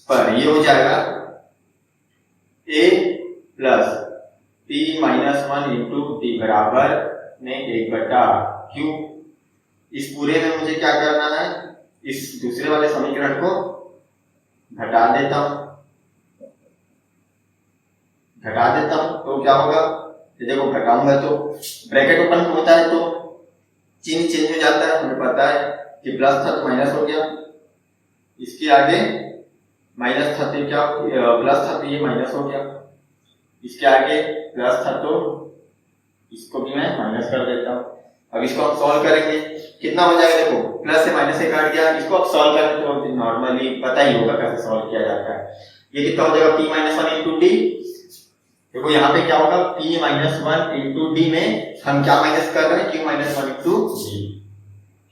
पर ये हो जाएगा A plus P minus 1 into D बराबर में 1/Q। इस पूरे में मुझे क्या करना है, इस दूसरे वाले समीकरण को घटा देता हूं, तो क्या होगा, देखो घटाऊंगा तो ब्रैकेट ओपन होता है तो चिन्ह चेंज हो जाता है। हमें पता है कि प्लस था तो माइनस हो गया, इसके आगे माइनस था तो क्या, प्लस था तो ये माइनस हो गया, इसके आगे प्लस था तो इसको भी मैं माइनस कर देता हूं। अब इसको हम सॉल्व करेंगे, कितना हो जाएगा, देखो प्लस से माइनस से काट गया, इसको अब सॉल्व करें तो नॉर्मली पता ही होगा कैसे सॉल्व किया जाता है। ये कितना हो जाएगा, P माइनस 1 इंटू D। देखो यहाँ पे क्या होगा, P माइनस 1 इंटू D में हम क्या माइनस कर रहे हैं, Q minus 1 into D।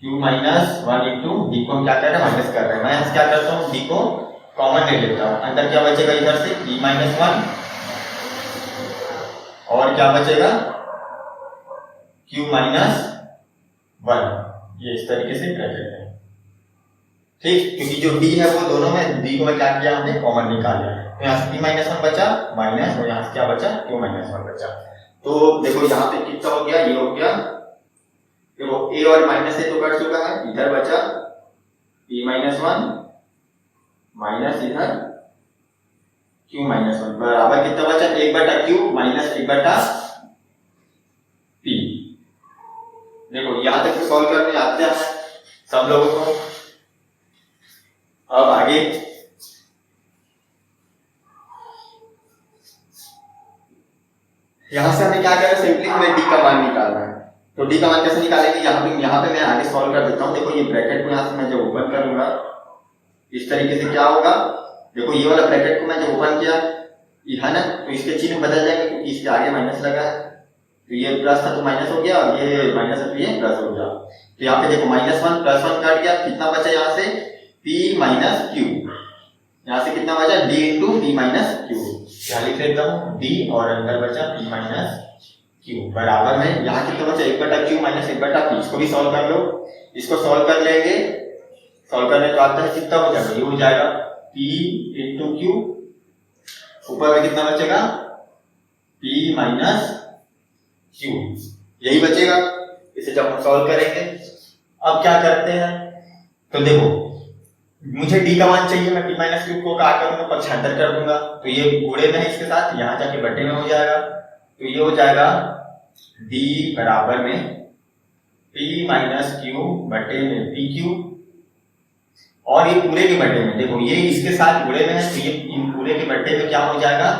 Q minus 1 into D को हम क्या कर रहे हैं, माइनस कर रहे हैं। मैं यहाँ क्या करता हूँ, D को कॉमन ले लेता हूँ, अंदर क्या बचेगा, इधर से P माइनस 1 और क्या बचेगा, Q माइनस 1। ये इस तरीके से ब्रैकेट है। ठीक, क्योंकि जो D है वो दोनों में D को मैं क्या किया, हमने कॉमन निकाल लिया, तो यहाँ से P माइनस 1 बचा माइनस, और यहाँ से क्या बचा, Q माइनस 1 बचा। तो देखो यहाँ पे कितना हो गया, ये हो गया, देखो A और माइनस से तो कट चुका है, इधर बचा P माइनस 1 माइनस इधर Q माइनस 1 बराबर कितना बचा, 1/Q माइनस 1/P। देखो यहां तक सॉल्व करने आते हैं सब लोगों को। अब आगे यहां से हमें क्या करना है, सिंपली हमें D का मान निकालना है। तो D का मान कैसे निकालेंगे, यहाँ पे मैं आगे सॉल्व कर देता हूँ। देखो ये ब्रैकेट को यहाँ से मैं जब ओपन करूंगा इस तरीके से क्या होगा, देखो ये वाला ब्रैकेट को मैं जब ओपन किया ये है ना, तो इसके चिन्ह बदल जाएंगे क्योंकि इसके आगे माइनस लगा है, तो ये प्लस था तो माइनस हो गया और ये माइनस है तो ये प्लस हो गया। तो यहाँ पे देखो माइनस 1 प्लस 1 कट गया, कितना बचा यहाँ से, P माइनस Q। यहाँ से कितना बचा, D into P minus Q। यहाँ लिख लेता हूँ D और अंदर बचा P माइनस Q बराबर में यहाँ कितना बचा, 1/Q माइनस 1/P। इसको भी सॉल्व कर लो, इसको सॉल्व कर लेंगे, सॉल्व करने तो आता है कितना हो जाएगा, ये हो जाएगा P इंटू Q, ऊपर में कितना बचेगा, P माइनस Q, यही बचेगा। इसे जब हम सॉल्व करेंगे, अब क्या करते हैं, तो देखो मुझे D का मान चाहिए, मैं P माइनस Q को क्या करूंगा, पक्षांतर कर दूंगा, तो ये गुणे में है इसके साथ, यहाँ जाके बटे में हो जाएगा, तो ये हो जाएगा D बराबर में P माइनस Q बटे में PQ, और ये पूरे के बटे में, देखो ये इसके साथ गुणे में है तो ये इन पूरे के बटे में क्या हो जाएगा,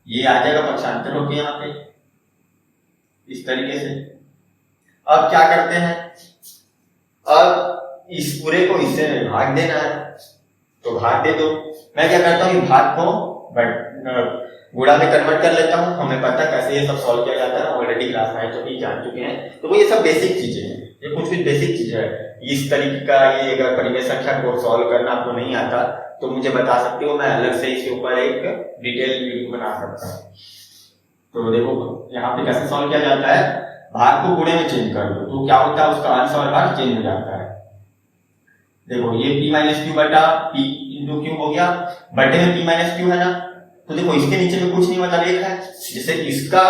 ये आ जाएगा पक्षांतर होके यहाँ पे इस तरीके से। अब क्या करते हैं, अब इस पूरे को इससे भाग देना है, तो भाग दे दो। मैं क्या करता हूँ, भाग को गुणा में कन्वर्ट कर लेता हूँ। हमें पता कैसे ये सब सॉल्व किया जाता है, ऑलरेडी क्लास में तो भी जान चुके हैं, तो वो ये सब बेसिक चीजें हैं, ये कुछ भी बेसिक चीज है। इस तरीके का ये अगर परिमेय संख्या को सॉल्व करना आपको नहीं आता तो मुझे बता सकते हो, मैं अलग से इसके ऊपर एक डिटेल वीडियो बना सकता हूँ। तो देखो यहाँ पे कैसे सॉल्व किया जाता है, भाग को गुणे में चेंज कर दो तो क्या होता है, उसका अंश और भाग चेंज हो जाता है। देखो ये P माइनस Q बटा P इंटू Q हो गया, बटे में P माइनस Q है ना, तो देखो इसके नीचे में कुछ नहीं, मतलब एक है, जैसे इसका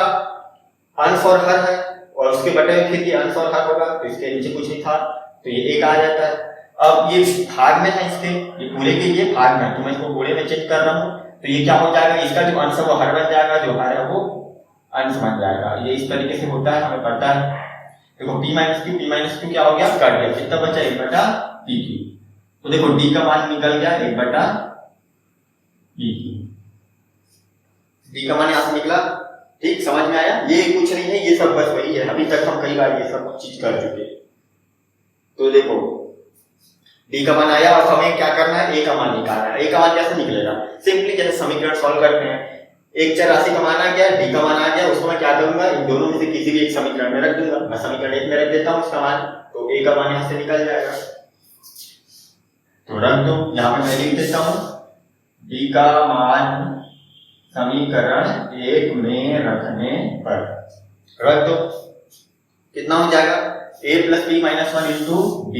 अंश और हर है और उसके बटे में फिर ये अंश और हर होगा, तो इसके नीचे कुछ नहीं था तो ये एक आ जाता है। अब ये भाग में है, इसके ये पूरे के ये भाग में, तो मैं इसको गोले में चेंज कर रहा हूँ, तो ये क्या हो जाएगा, इसका जो अंश है वो हर बन जाएगा, जो हर है वो अंश बन जाएगा। ये इस तरीके से होता है, हमें पता है। देखो p माइनस क्यू क्या हो गया, कट गया, कितना बचा 1/pq। तो देखो d का मान निकल गया 1/pq, d का मान यहां से निकला। ठीक, समझ में आया? ये कुछ नहीं है, ये सब बस वही है, अभी तक हम कई बार ये सब चीज कर चुके। तो देखो d का मान आया और हमें क्या करना है, a का मान निकालना है। a का मान कैसे निकलेगा, सिंपली जैसे समीकरण सॉल्व करते हैं, एक चर राशि का मान आ गया, d का मान आ गया, उसको मैं क्या करूंगा, इन दोनों में से किसी भी एक समीकरण में रख दूंगा। मैं समीकरण 1 में रख देता हूं उसका मान, तो a का मान यहां से निकल जाएगा। तो रख दो, यहां पे मैं लिख देता हूं d का मान समीकरण 1 में रखने पर रख दो, कितना हो जाएगा, a plus p minus 1 into d,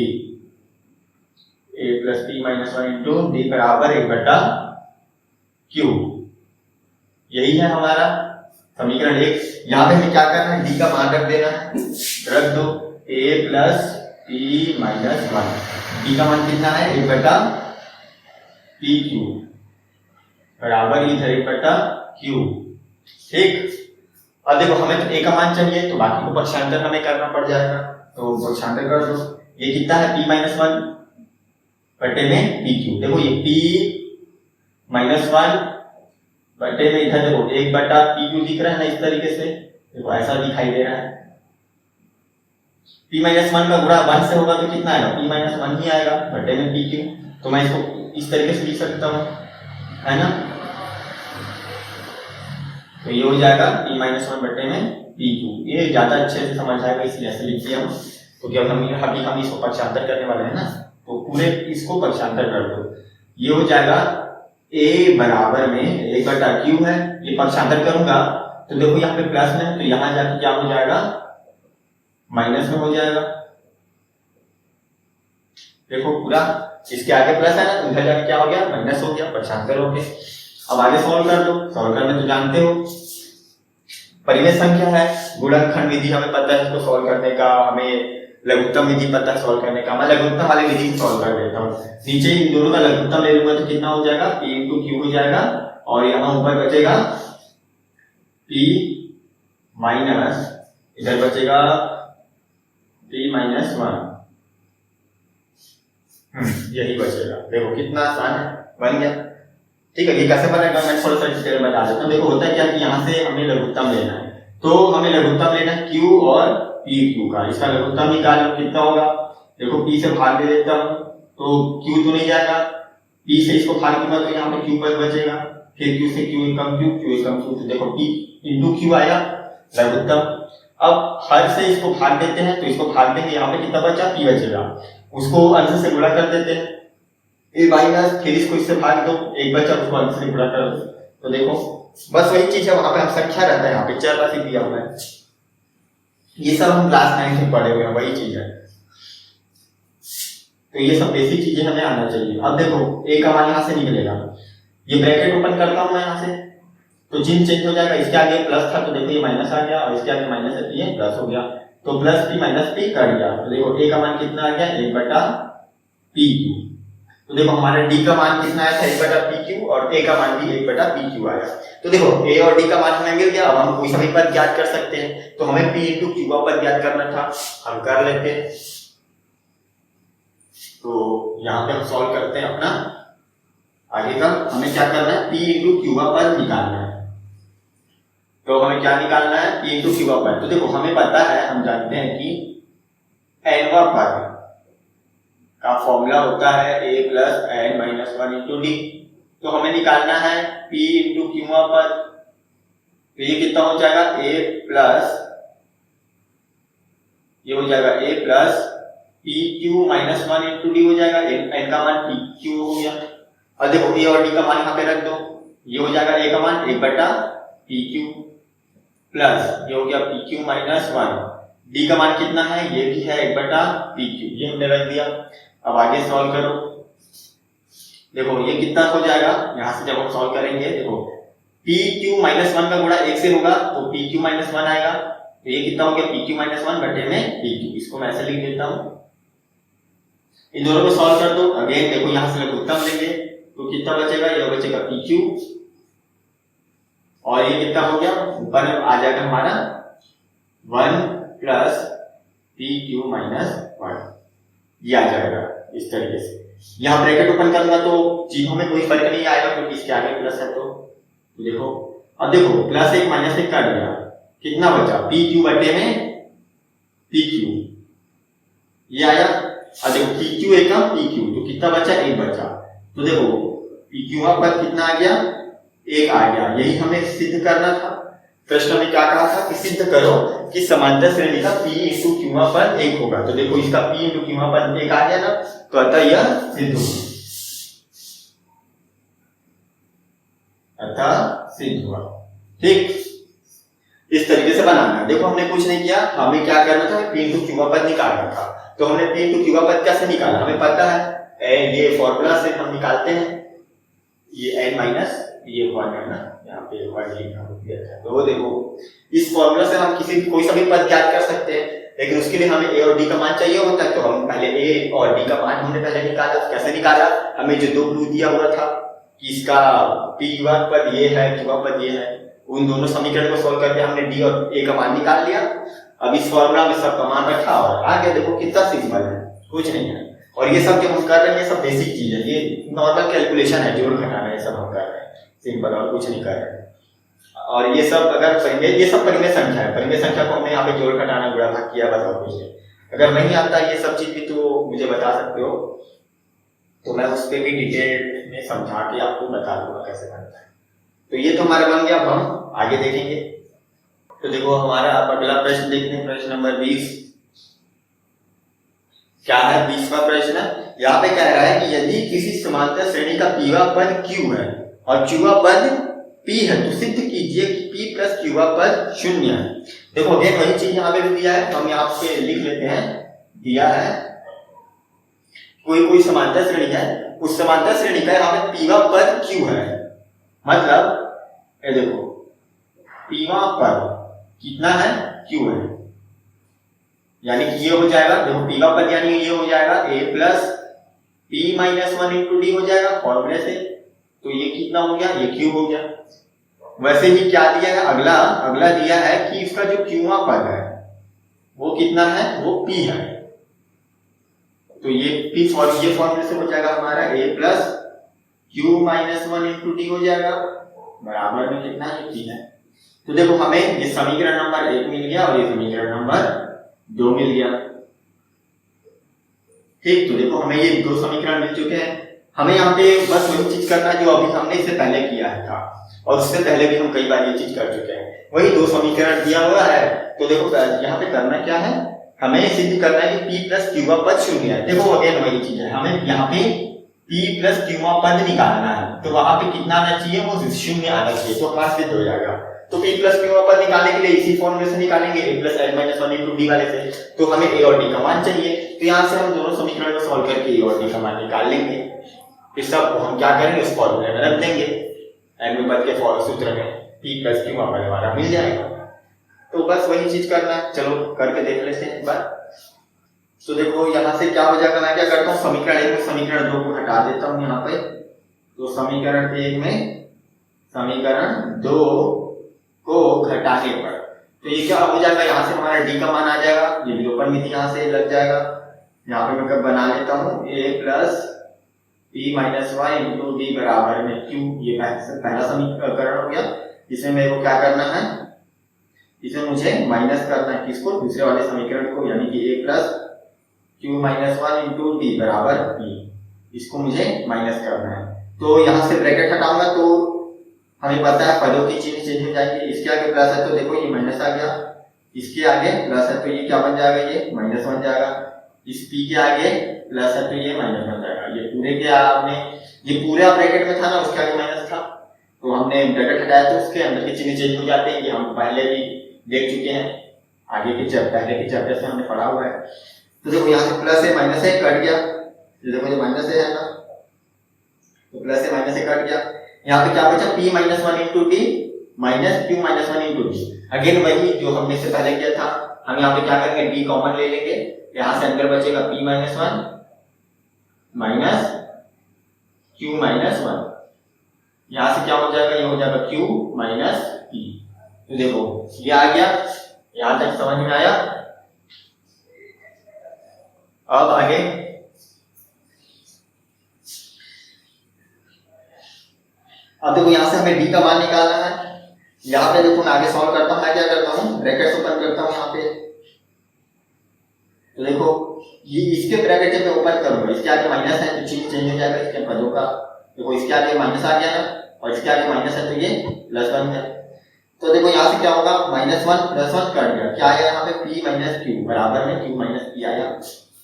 a plus p minus 1 into d बराबर 1/q। यही है हमारा समीकरण 1। यहां पे हमें क्या करना है, d का मान रख देना है, रख दो a plus p minus 1, d का मान कितना है 1/pq बराबर इधर 1/q। ठीक, अब देखो हमें तो a का मान चाहिए, तो बाकी को पक्षांतर हमें करना पड़ जाएगा, तो पक्षांतर कर दो। ये कितना है p माइनस 1 बटे में pq। देखो ये p माइनस 1 बटे में इधर देखो 1/pq दिख रहा है ना, इस तरीके से देखो ऐसा दिखाई दे रहा है। p माइनस 1 का गुणा 1 से होगा तो कितना आएगा, p माइनस 1 ही आएगा बटे में pq। तो मैं इसको इस तरीके से लिख सकता हूं, है ना। तो ये हो जाएगा p माइनस 1 बटे में pq। ये ज्यादा अच्छे से समझ आएगा, इसलिए ऐसे लिख दिया हूं, क्योंकि अब हम इसको पक्षांतर करने वाले हैं ना, तो पूरे इसको पक्षांतर कर दो। ये हो जाएगा a बराबर में 1/q है, ये पक्षांतर करूंगा तो देखो यहाँ पे प्लस में है, तो यहां जाके क्या हो जाएगा, माइनस में हो जाएगा। देखो पूरा इसके आगे प्लस है ना, तो इधर जाके क्या हो गया, माइनस हो गया, पक्षांतर हो गया। अब आगे सॉल्व कर दो, सॉल्व करने तो जानते हो परिमेय संख्या है, गुणनखंड विधि हमें पता है इसको सॉल्व करने का, हमें लघुत्तम विधि पता है सॉल्व करने का। मैं लघुत्तम वाली विधि को सॉल्व कर देता हूँ। नीचे इन दोनों का लघुत्तम ले लूंगा तो कितना हो जाएगा, p इंटू क्यू हो जाएगा, और यहाँ ऊपर बचेगा p माइनस, इधर बचेगा p माइनस 1, यही बचेगा। देखो कितना आसान है, बन गया। ठीक है, ये कैसे बनेगा मैं थोड़ा सा डिटेल में बता देता हूँ। देखो होता है क्या कि यहाँ से हमें लघुत्तम लेना है, तो हमें लघुत्तम लेना है q और pq का। इसका लघुत्तम निकाल लो, कितना होगा, देखो p से भाग दे देता हूँ तो q तो नहीं जाएगा, p से इसको भाग दूंगा तो यहाँ पे q पर बचेगा, फिर q से q कम q, q कम q, तो देखो p इंटू q आया लघुत्तम। अब हर से इसको भाग देते हैं, तो इसको भाग देंगे, यहाँ पे कितना बचा, p बचेगा, उसको अंश से गुणा कर देते हैं, a माइनस, फिर इसको इससे भाग दो, एक बचा उसको अंश से गुणा कर दो। तो देखो बस वही चीज है, वहां पे हम संख्या रहता है, यहाँ पे चर राशि दिया हुआ है। ये सब हम क्लास 9 में पढ़े हुए हैं, वही चीज है। तो ये सब बेसिक चीजें हमें आना चाहिए। अब देखो a का मान यहाँ से निकलेगा, ये ब्रैकेट ओपन करता हूं मैं यहाँ से, तो चिन्ह चेंज हो जाएगा, इसके आगे प्लस था तो देखो ये माइनस आ गया, और इसके आगे माइनस है तो ये प्लस हो गया, तो plus p minus p cut गया। तो देखो a का मान कितना आ गया, 1/pq। तो देखो हमारे d का मान कितना आया था, 1/pq, और a का मान भी 1/pq आया। तो देखो a और d का मान हमें मिल गया। अब हम कोई समय पर ज्ञात कर सकते हैं, तो हमें p इंटू q पर ज्ञात करना था, हम कर लेते हैं। तो यहाँ पे हम सॉल्व करते हैं अपना आगे का। हमें क्या करना है, p इंटू q पर निकालना है। तो हमें क्या निकालना है, p इंटू q पर। तो देखो हमें पता है, हम जानते हैं कि nवां पद का फॉर्मूला होता है a plus n minus 1 into D. तो हमें निकालना है p इंटू क्यूवा पर, तो ये कितना हो जाएगा, a प्लस, ये हो जाएगा a plus P Q minus 1 into D हो जाएगा, n का मान पी क्यू हो गया। और देखो a और d का मान यहाँ पे रख दो, ये हो जाएगा a का मान 1/pq प्लस ये हो गया pq माइनस 1, d का मान कितना है, ये भी है 1/pq, ये हमने रख दिया। अब आगे सॉल्व करो, देखो ये कितना हो जाएगा, यहां से जब हम सॉल्व करेंगे देखो pq माइनस 1 का गुणा 1 से होगा तो pq माइनस 1 आएगा, तो ये कितना हो गया pq माइनस 1 बटे में pq। इसको मैं ऐसे लिख देता हूं, इन दोनों को सॉल्व कर दो। अगेन देखो यहां से लघुत्तम लेंगे तो कितना बचेगा, ये बचेगा PQ और ये कितना हो गया, ऊपर आ जाएगा हमारा 1 प्लस PQ माइनस 1, ये आ जाएगा इस तरीके से। यहाँ ब्रैकेट ओपन करूंगा तो चिन्हों में कोई फर्क नहीं आएगा क्योंकि इसके आगे प्लस है। तो देखो अब देखो प्लस 1 माइनस 1 कर दिया, कितना बचा PQ बटे में PQ, ये आया। अब देखो PQ एक कम PQ तो कितना बचा, 1 बचा। तो देखो PQ पर कितना आ गया, 1 आ गया। यही हमें सिद्ध करना था। प्रश्न में क्या कहा था कि सिद्ध करो कि समांतर श्रेणी का P इंटू Q पर 1 होगा। तो देखो इसका P इंटू Q पर 1 आ गया ना, तो अतः यह सिद्ध हुआ, अतः सिद्ध हुआ। ठीक, इस तरीके से बनाना है। देखो हमने कुछ नहीं किया, हमें क्या करना था, P इंटू Q पर निकालना था। तो हमने P इंटू Q पर कैसे निकाला, हमें पता है, ये फॉर्मूला से हम निकालते हैं। ये n माइनस ये 1 है ना, यहाँ पे 1 लिखा दिया है। तो देखो इस फॉर्मूला से हम किसी कोई सा भी पद ज्ञात कर सकते हैं, लेकिन उसके लिए हमें a और d का मान चाहिए होता है। तो हम पहले a और d का मान हमने पहले निकाला। कैसे निकाला, हमें जो 2 क्लू दिया हुआ था कि इसका p युवा पद ये है, q पद ये है, उन दोनों समीकरण को सॉल्व करके हमने d और a का मान निकाल लिया। अब इस फॉर्मूला में सब का मान रखा और आगे देखो कितना सिंपल है, कुछ नहीं है। और ये सब जो हम कर रहे हैं ये सब बेसिक चीज है, ये नॉर्मल कैलकुलेशन है, जोड़ घटाना है, सब हम कर रहे हैं सिंपल, और कुछ नहीं कर रहे हैं। और ये सब अगर ये सब परिमेय संख्या है, परिमेय संख्या को हमने यहाँ पे जोड़ घटाना गुणा भाग किया, बस और कुछ नहीं। अगर नहीं आता ये सब चीज भी तो मुझे बता सकते हो, तो मैं उस पर भी डिटेल में समझा के आपको बता दूंगा कैसे बनता है। तो ये तो हमारा बन गया, अब हम आगे देखेंगे। तो देखो हमारा अब अगला प्रश्न देखते हैं, प्रश्न नंबर 20 क्या है, 20वां प्रश्न है। यहाँ पे कह रहा है कि यदि किसी समांतर श्रेणी का पीवा पद Q है और Qवा पद P है तो सिद्ध कीजिए कि P प्लस Qवा पद 0 है। देखो अगेन वही चीज यहाँ पे भी दिया है, हम यहाँ पे लिख लेते हैं, दिया है कोई समांतर श्रेणी है, उस समांतर श्रेणी का यहाँ पे पीवा पद Q है, मतलब ये देखो पीवा पद कितना है, Q है, यानी कि ये हो जाएगा, देखो पीवा पद यानी ये हो जाएगा a plus p minus 1 into D हो जाएगा फॉर्मूले से। तो ये कितना हो गया, ये q हो गया। वैसे ही क्या दिया है, अगला दिया है कि इसका जो qवा पद है वो कितना है, वो p है। तो ये फॉर्मूले से हो जाएगा हमारा a plus q minus 1 into D हो जाएगा, बराबर में कितना है, p है। तो देखो हमें ये समीकरण नंबर 1 मिल गया और ये समीकरण नंबर 2 मिल गया। ठीक, तो देखो हमें ये 2 समीकरण मिल चुके हैं। हमें यहाँ पे बस वही चीज करना है जो अभी हमने इससे पहले किया था, और उससे पहले भी हम कई बार ये चीज कर चुके हैं। वही 2 समीकरण दिया हुआ है। तो देखो यहाँ पे करना क्या है, हमें सिद्ध करना है कि p प्लस क्यूवा पद 0 है। देखो अगेन वही चीज है, हमें यहाँ पे p प्लस क्यूवा पद निकालना है, तो वहां पे कितना आना चाहिए, वो 0 आना चाहिए, तो हमारा सिद्ध हो जाएगा। तो p प्लस क्यूवा पद निकालने के लिए इसी फॉर्मूले से निकालेंगे, a plus n minus 1 into D वाले से। तो हमें a और d का मान चाहिए, तो यहाँ से हम दोनों समीकरण को सॉल्व करके a और d का मान निकाल लेंगे। फिर सब हम क्या करेंगे, उस फॉर्मूले में रख देंगे, n पद के सूत्र में p प्लस क्यूवा पद हमारा मिल जाएगा। तो बस वही चीज करना है, चलो करके देख लेते हैं एक बार। तो देखो यहाँ से क्या हो जाएगा, मैं क्या करता हूँ, समीकरण 1 में समीकरण 2 को हटा देता हूँ यहाँ पे। तो समीकरण 1 में समीकरण 2 को घटाने पर तो ये क्या हो जाएगा, यहाँ से हमारा d का मान आ जाएगा, ये विलोपन मिति यहाँ से लग जाएगा। यहाँ पे मैं कब बना लेता हूँ, a plus p minus y into d बराबर में q, ये पहला समीकरण हो गया। इसमें मेरे को क्या करना है, इसे मुझे माइनस करना है, किसको, दूसरे वाले समीकरण को, यानी कि a plus q minus 1 into d बराबर p, इसको मुझे माइनस करना है। तो यहाँ से ब्रैकेट हटाऊंगा तो हमें पता है पदों की चिन्ह चेंज हो जाएगी। इसके आगे प्लस है तो देखो ये माइनस आ गया, इसके आगे प्लस है तो ये क्या बन जाएगा, ये माइनस बन जाएगा। इस p के आगे प्लस है तो ये माइनस बन जाएगा। ये पूरे के आपने, ये पूरा ब्रैकेट में था ना, उसके आगे माइनस था, तो हमने ब्रैकेट हटाया तो उसके अंदर के चिन्ह चेंज हो जाते हैं। ये हम पहले भी देख चुके हैं, आगे के पहले के चैप्टर से हमने पढ़ा हुआ है। तो देखो यहाँ से प्लस है माइनस है कट गया, देखो ये माइनस है ना, तो प्लस है माइनस है कट गया। यहाँ पे क्या बचा, p minus 1 into D minus q minus 1 into D. Again वही जो हमने इससे पहले किया था, हम यहाँ पे क्या करेंगे, d कॉमन ले लेंगे, यहाँ से अंदर बचेगा p minus 1 minus Q minus one. यहां से क्या हो जाएगा, ये हो जाएगा क्यू माइनस पी। तो देखो ये आ गया, यहां तक समझ में आया। अब आगे अब देखो यहां से हमें डी का मान निकालना है। यहाँ पे देखो मैं आगे सॉल्व करता हूँ, मैं क्या करता हूँ ब्रैकेट ओपन करता हूँ यहाँ पे। तो देखो ये इसके ब्रैकेट जब मैं ओपन करूंगा, इसके आगे माइनस है तो चिन्ह चेंज हो जाएगा इसके पदों का। देखो इसके आगे माइनस आ गया ना, और इसके आगे माइनस है तो ये प्लस वन है। तो देखो यहाँ से क्या होगा, minus one plus one cut गया, क्या आया यहाँ पे पी माइनस क्यू बराबर में क्यू माइनस पी आया।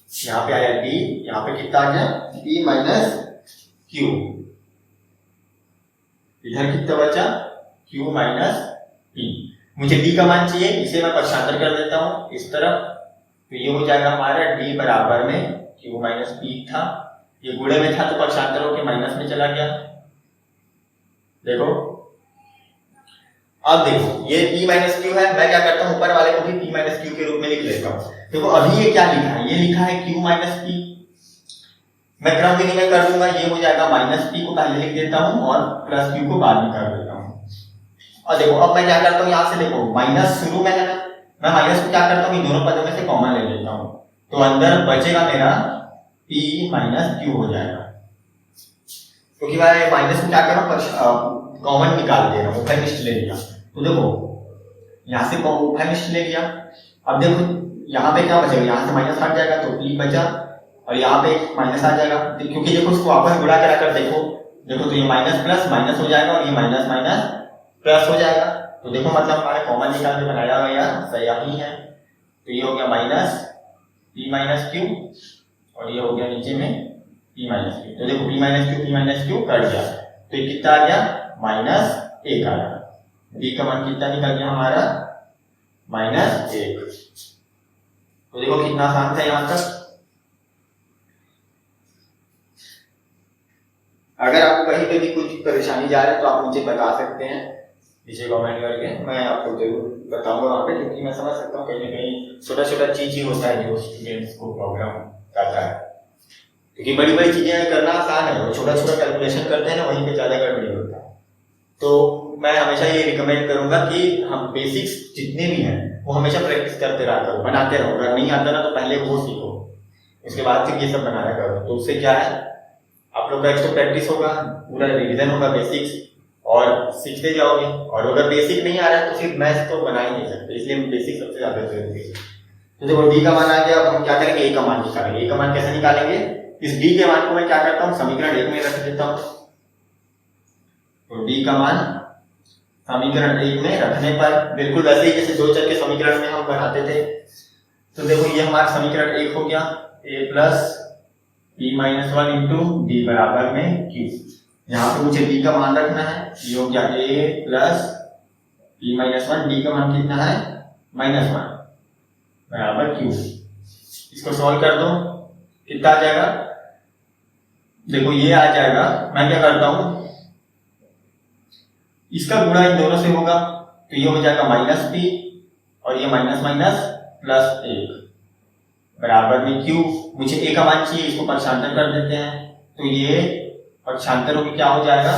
यहाँ पे आया डी, यहाँ पे कितना आ गया पी माइनस क्यू। इधर कितना बचा क्यू माइनस पी। मुझे डी का मान चाहिए, इसे मैं पक्षांतर कर देता हूं इस तरफ। तो ये हो जाएगा हमारा डी बराबर में क्यू माइनस पी था, ये गुणे में था तो पक्षांतर होकर माइनस में चला गया। देखो अब देखो ये p माइनस क्यू है, मैं क्या करता हूं ऊपर वाले को भी p माइनस क्यू के रूप में लिख लेता हूं। देखो अभी ये क्या लिखा है, ये लिखा है q माइनस p। मैं क्रम विनिमय कर दूंगा, ये हो जाएगा माइनस p को पहले लिख देता हूं और प्लस q को बाद में कर देता हूं। और देखो अब मैं क्या करता हूं, यहां से देखो माइनस शुरू में है ना, मैं माइनस को क्या करता हूं इन दोनों पदों में से कॉमन ले लेता हूं। तो अंदर बचेगा मेरा p माइनस q हो जाएगा, क्योंकि मैं माइनस को क्या कर रहा हूं कॉमन निकाल दे रहा हूं, उभयनिष्ठ ले लिया। तो देखो यहां से उभयनिष्ठ ले लिया। अब देखो यहाँ पे क्या बचेगा, यहाँ से माइनस हट जाएगा तो p बचा, और यहाँ पे माइनस आ जाएगा क्योंकि देखो उसको वापस गुणा करा कर देखो, देखो तो ये माइनस प्लस माइनस हो जाएगा और ये माइनस माइनस प्लस हो जाएगा। तो देखो मतलब हमारे कॉमन निकाल के बनाया हुआ यार सही है। तो ये हो गया माइनस p माइनस क्यू और ये हो गया नीचे में p माइनस क्यू। तो देखो p माइनस क्यू कट गया, तो ये कितना आ गया माइनस एक आ गया। डी का मान कितना निकल गया हमारा माइनस एक। तो देखो कितना आसान था यहां तक। अगर आपको कहीं पे भी कुछ परेशानी जा रही है तो आप मुझे बता सकते हैं नीचे कमेंट करके, मैं आपको जरूर बताऊंगा वहां पे, क्योंकि मैं समझ सकता हूँ कहीं ना कहीं छोटा छोटा चीज ही होता है जो स्टूडेंट्स को प्रॉब्लम करता है। क्योंकि बड़ी बड़ी चीजें करना आसान है, वो छोटा छोटा कैलकुलेशन करते हैं ना वहीं पे ज्यादा गड़बड़ी होता है। तो मैं हमेशा ये रिकमेंड करूंगा कि हम बेसिक्स जितने भी हैं वो हमेशा प्रैक्टिस करते रहा करो, बनाते रहो। अगर नहीं आता ना तो पहले वो सीखो, उसके बाद फिर ये सब बनाया करो। तो उससे क्या है आप लोग का एक तो प्रैक्टिस होगा, पूरा रिवीजन होगा बेसिक्स, और सीखते जाओगे। और अगर बेसिक नहीं आ रहा है तो फिर मैथ्स तो बना ही नहीं सकते, इसलिए बेसिक सबसे ज्यादा जरूरी है। तो देखो डी का मान आ गया, अब हम क्या करेंगे ए का मान निकालेंगे। ए का मान कैसे निकालेंगे, इस डी के मान को मैं क्या करता हूँ समीकरण एक में रख देता हूँ। तो डी का मान समीकरण एक में रखने पर बिल्कुल वैसे ही जैसे दो चर के समीकरण में हम बनाते थे। तो देखो ये हमारा समीकरण एक हो गया, a plus p minus one into d बराबर में q। यहाँ पे मुझे d का मान रखना है, ये हो गया a plus p minus one, D का मान कितना है माइनस वन बराबर q। इसको सॉल्व कर दो, कितना आ जाएगा, देखो ये आ जाएगा। मैं क्या करता हूं इसका गुणा इन दोनों से होगा, तो ये हो जाएगा माइनस p और ये माइनस माइनस प्लस एक बराबर में q। मुझे a का मान चाहिए, इसको पक्षांतर कर देते हैं। तो ये पक्षांतर होकर क्या हो जाएगा,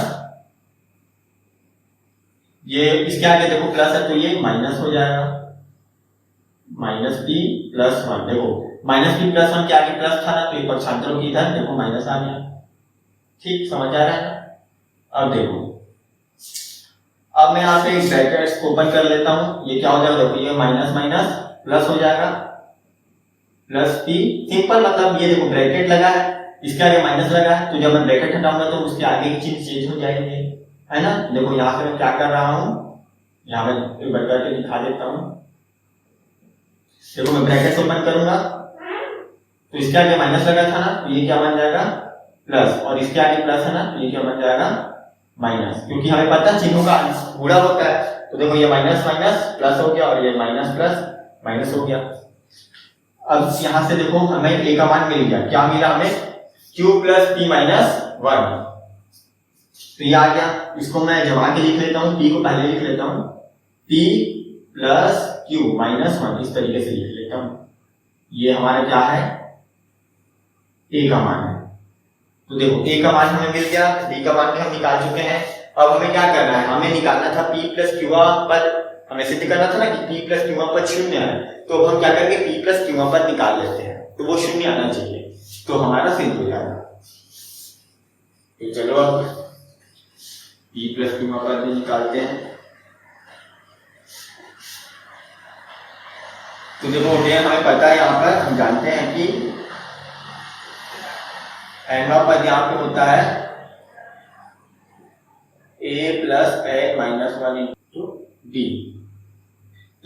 ये इसके आगे देखो प्लस है तो ये माइनस हो जाएगा, माइनस p प्लस वन। देखो माइनस p प्लस वन के आगे प्लस था ना, तो ये पक्षांतर होकर इधर देखो माइनस आ गया। ठीक समझ आ रहा है। अब देखो अब मैं यहाँ पे ब्रैकेट्स ओपन कर लेता हूँ, ये क्या हो जाएगा, देखो ये माइनस माइनस प्लस हो जाएगा प्लस p। सिंपल मतलब ये देखो ब्रैकेट लगा है, इसके आगे माइनस लगा है, तो जब मैं ब्रैकेट हटाऊंगा तो उसके आगे की चीज चेंज हो जाएंगे, है ना। देखो यहाँ से मैं क्या कर रहा हूँ, यहाँ पे एक बार करके दिखा देता हूँ। देखो मैं ब्रैकेट ओपन करूंगा तो इसके आगे माइनस लगा था ना, तो ये क्या बन जाएगा प्लस, और इसके आगे प्लस है ना, तो ये क्या बन जाएगा माइनस, क्योंकि हमें पता चिन्हों का गुणा होता है। तो देखो ये माइनस माइनस प्लस हो गया और ये माइनस प्लस माइनस हो गया। अब यहां से देखो हमें a का मान मिल गया, क्या मिला हमें q plus p minus one. तो ये आ गया, इसको मैं जमा के लिख लेता हूँ, p को पहले लिख लेता हूँ, p plus q minus one, इस तरीके से लिख लेता हूँ। ये हमारा क्या है a का मान है। तो देखो a का मान हमें मिल गया, b का मान भी हम निकाल चुके हैं। अब हमें क्या करना है, हमें निकालना था p प्लस क्यूआ पद, हमें सिद्ध करना था ना कि p प्लस क्यूआ पद शून्य है। तो अब हम क्या करेंगे, p प्लस क्यूआ पद निकाल लेते हैं, तो वो शून्य आना चाहिए, तो हमारा सिद्ध हो जाएगा। तो चलो अब p प्लस क्यूआ पद भी निकालते हैं। तो देखो हमें पता है, यहाँ पर हम जानते हैं कि nवां पद यहाँ पे होता है a plus n minus 1 into D.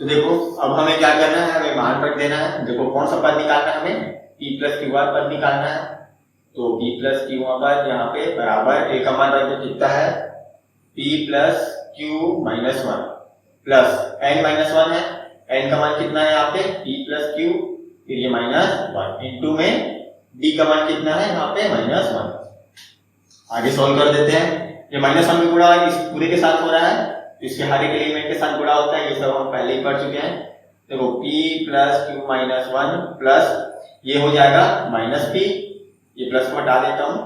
तो देखो अब हमें क्या करना है, हमें मान रख देना है। देखो कौन सा पद निकालना है, हमें p प्लस क्यू आर पद निकालना है। तो p प्लस क्यू आर पद यहाँ पे बराबर a का मान रख दो, कितना है p plus Q minus 1 plus n minus 1 है, n का मान कितना है यहाँ पे p प्लस क्यू, फिर ये माइनस 1 इंटू में d का मान कितना है यहाँ पे माइनस 1। आगे सॉल्व कर देते हैं। ये माइनस 1 में गुणा इस पूरे के साथ हो रहा है, इसके हर एक एलिमेंट के साथ गुणा होता है, ये सब हम पहले ही पढ़ चुके हैं। देखो p plus Q minus 1 plus ये हो जाएगा माइनस p, ये प्लस को हटा देता हूं,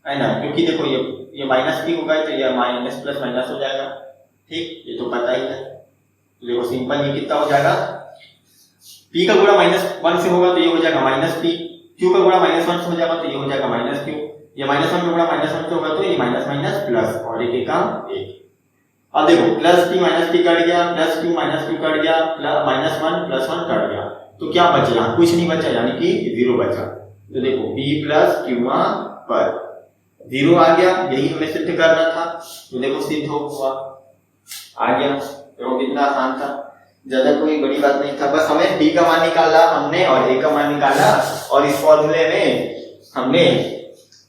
है ना, क्योंकि देखो ये माइनस p होगा तो ये माइनस प्लस माइनस हो जाएगा। ठीक, ये तो पता ही है। तो देखो सिंपल ये कितना हो जाएगा, p का गुणा माइनस 1 से होगा तो ये हो जाएगा माइनस p, q का गुणा माइनस 1 से हो जाएगा तो ये हो जाएगा माइनस q, ये माइनस 1 का गुणा माइनस 1 से होगा तो ये माइनस माइनस प्लस, और एक काम एक। अब देखो plus p minus p cut गया, plus q minus q cut गया, प्लस माइनस 1 प्लस 1 कट गया, तो क्या बचा, कुछ नहीं बचा, यानी कि 0 बचा। तो देखो p प्लस क्यूआ पर 0 आ गया, यही हमें सिद्ध करना था। तो देखो सिद्ध हुआ, आ गया। तो कितना आसान था, ज्यादा कोई बड़ी बात नहीं था, बस हमें d का मान निकाला हमने और a का मान निकाला, और इस फॉर्मूले में हमने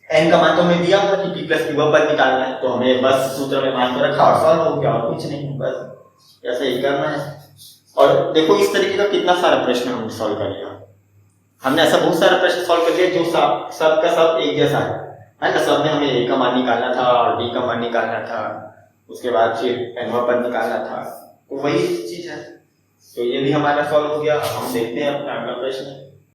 n का मान तो हमें दिया था कि p प्लस क्यू पद निकालना है, तो हमें बस सूत्र में मान तो रखा और सॉल्व हो गया, और कुछ नहीं, बस ऐसा ही करना है। और देखो इस तरीके का कितना सारा प्रश्न हमने सॉल्व कर लिया, हमने ऐसा बहुत सारा प्रश्न सॉल्व कर लिया जो सब का सब एक जैसा है ना, सब में हमें a का मान निकालना था और d का मान निकालना था, उसके बाद फिर nवां पद निकालना था, तो वही चीज है। तो ये भी हमारा सॉल्व हो गया। हम देखते हैं अपना अगला प्रश्न।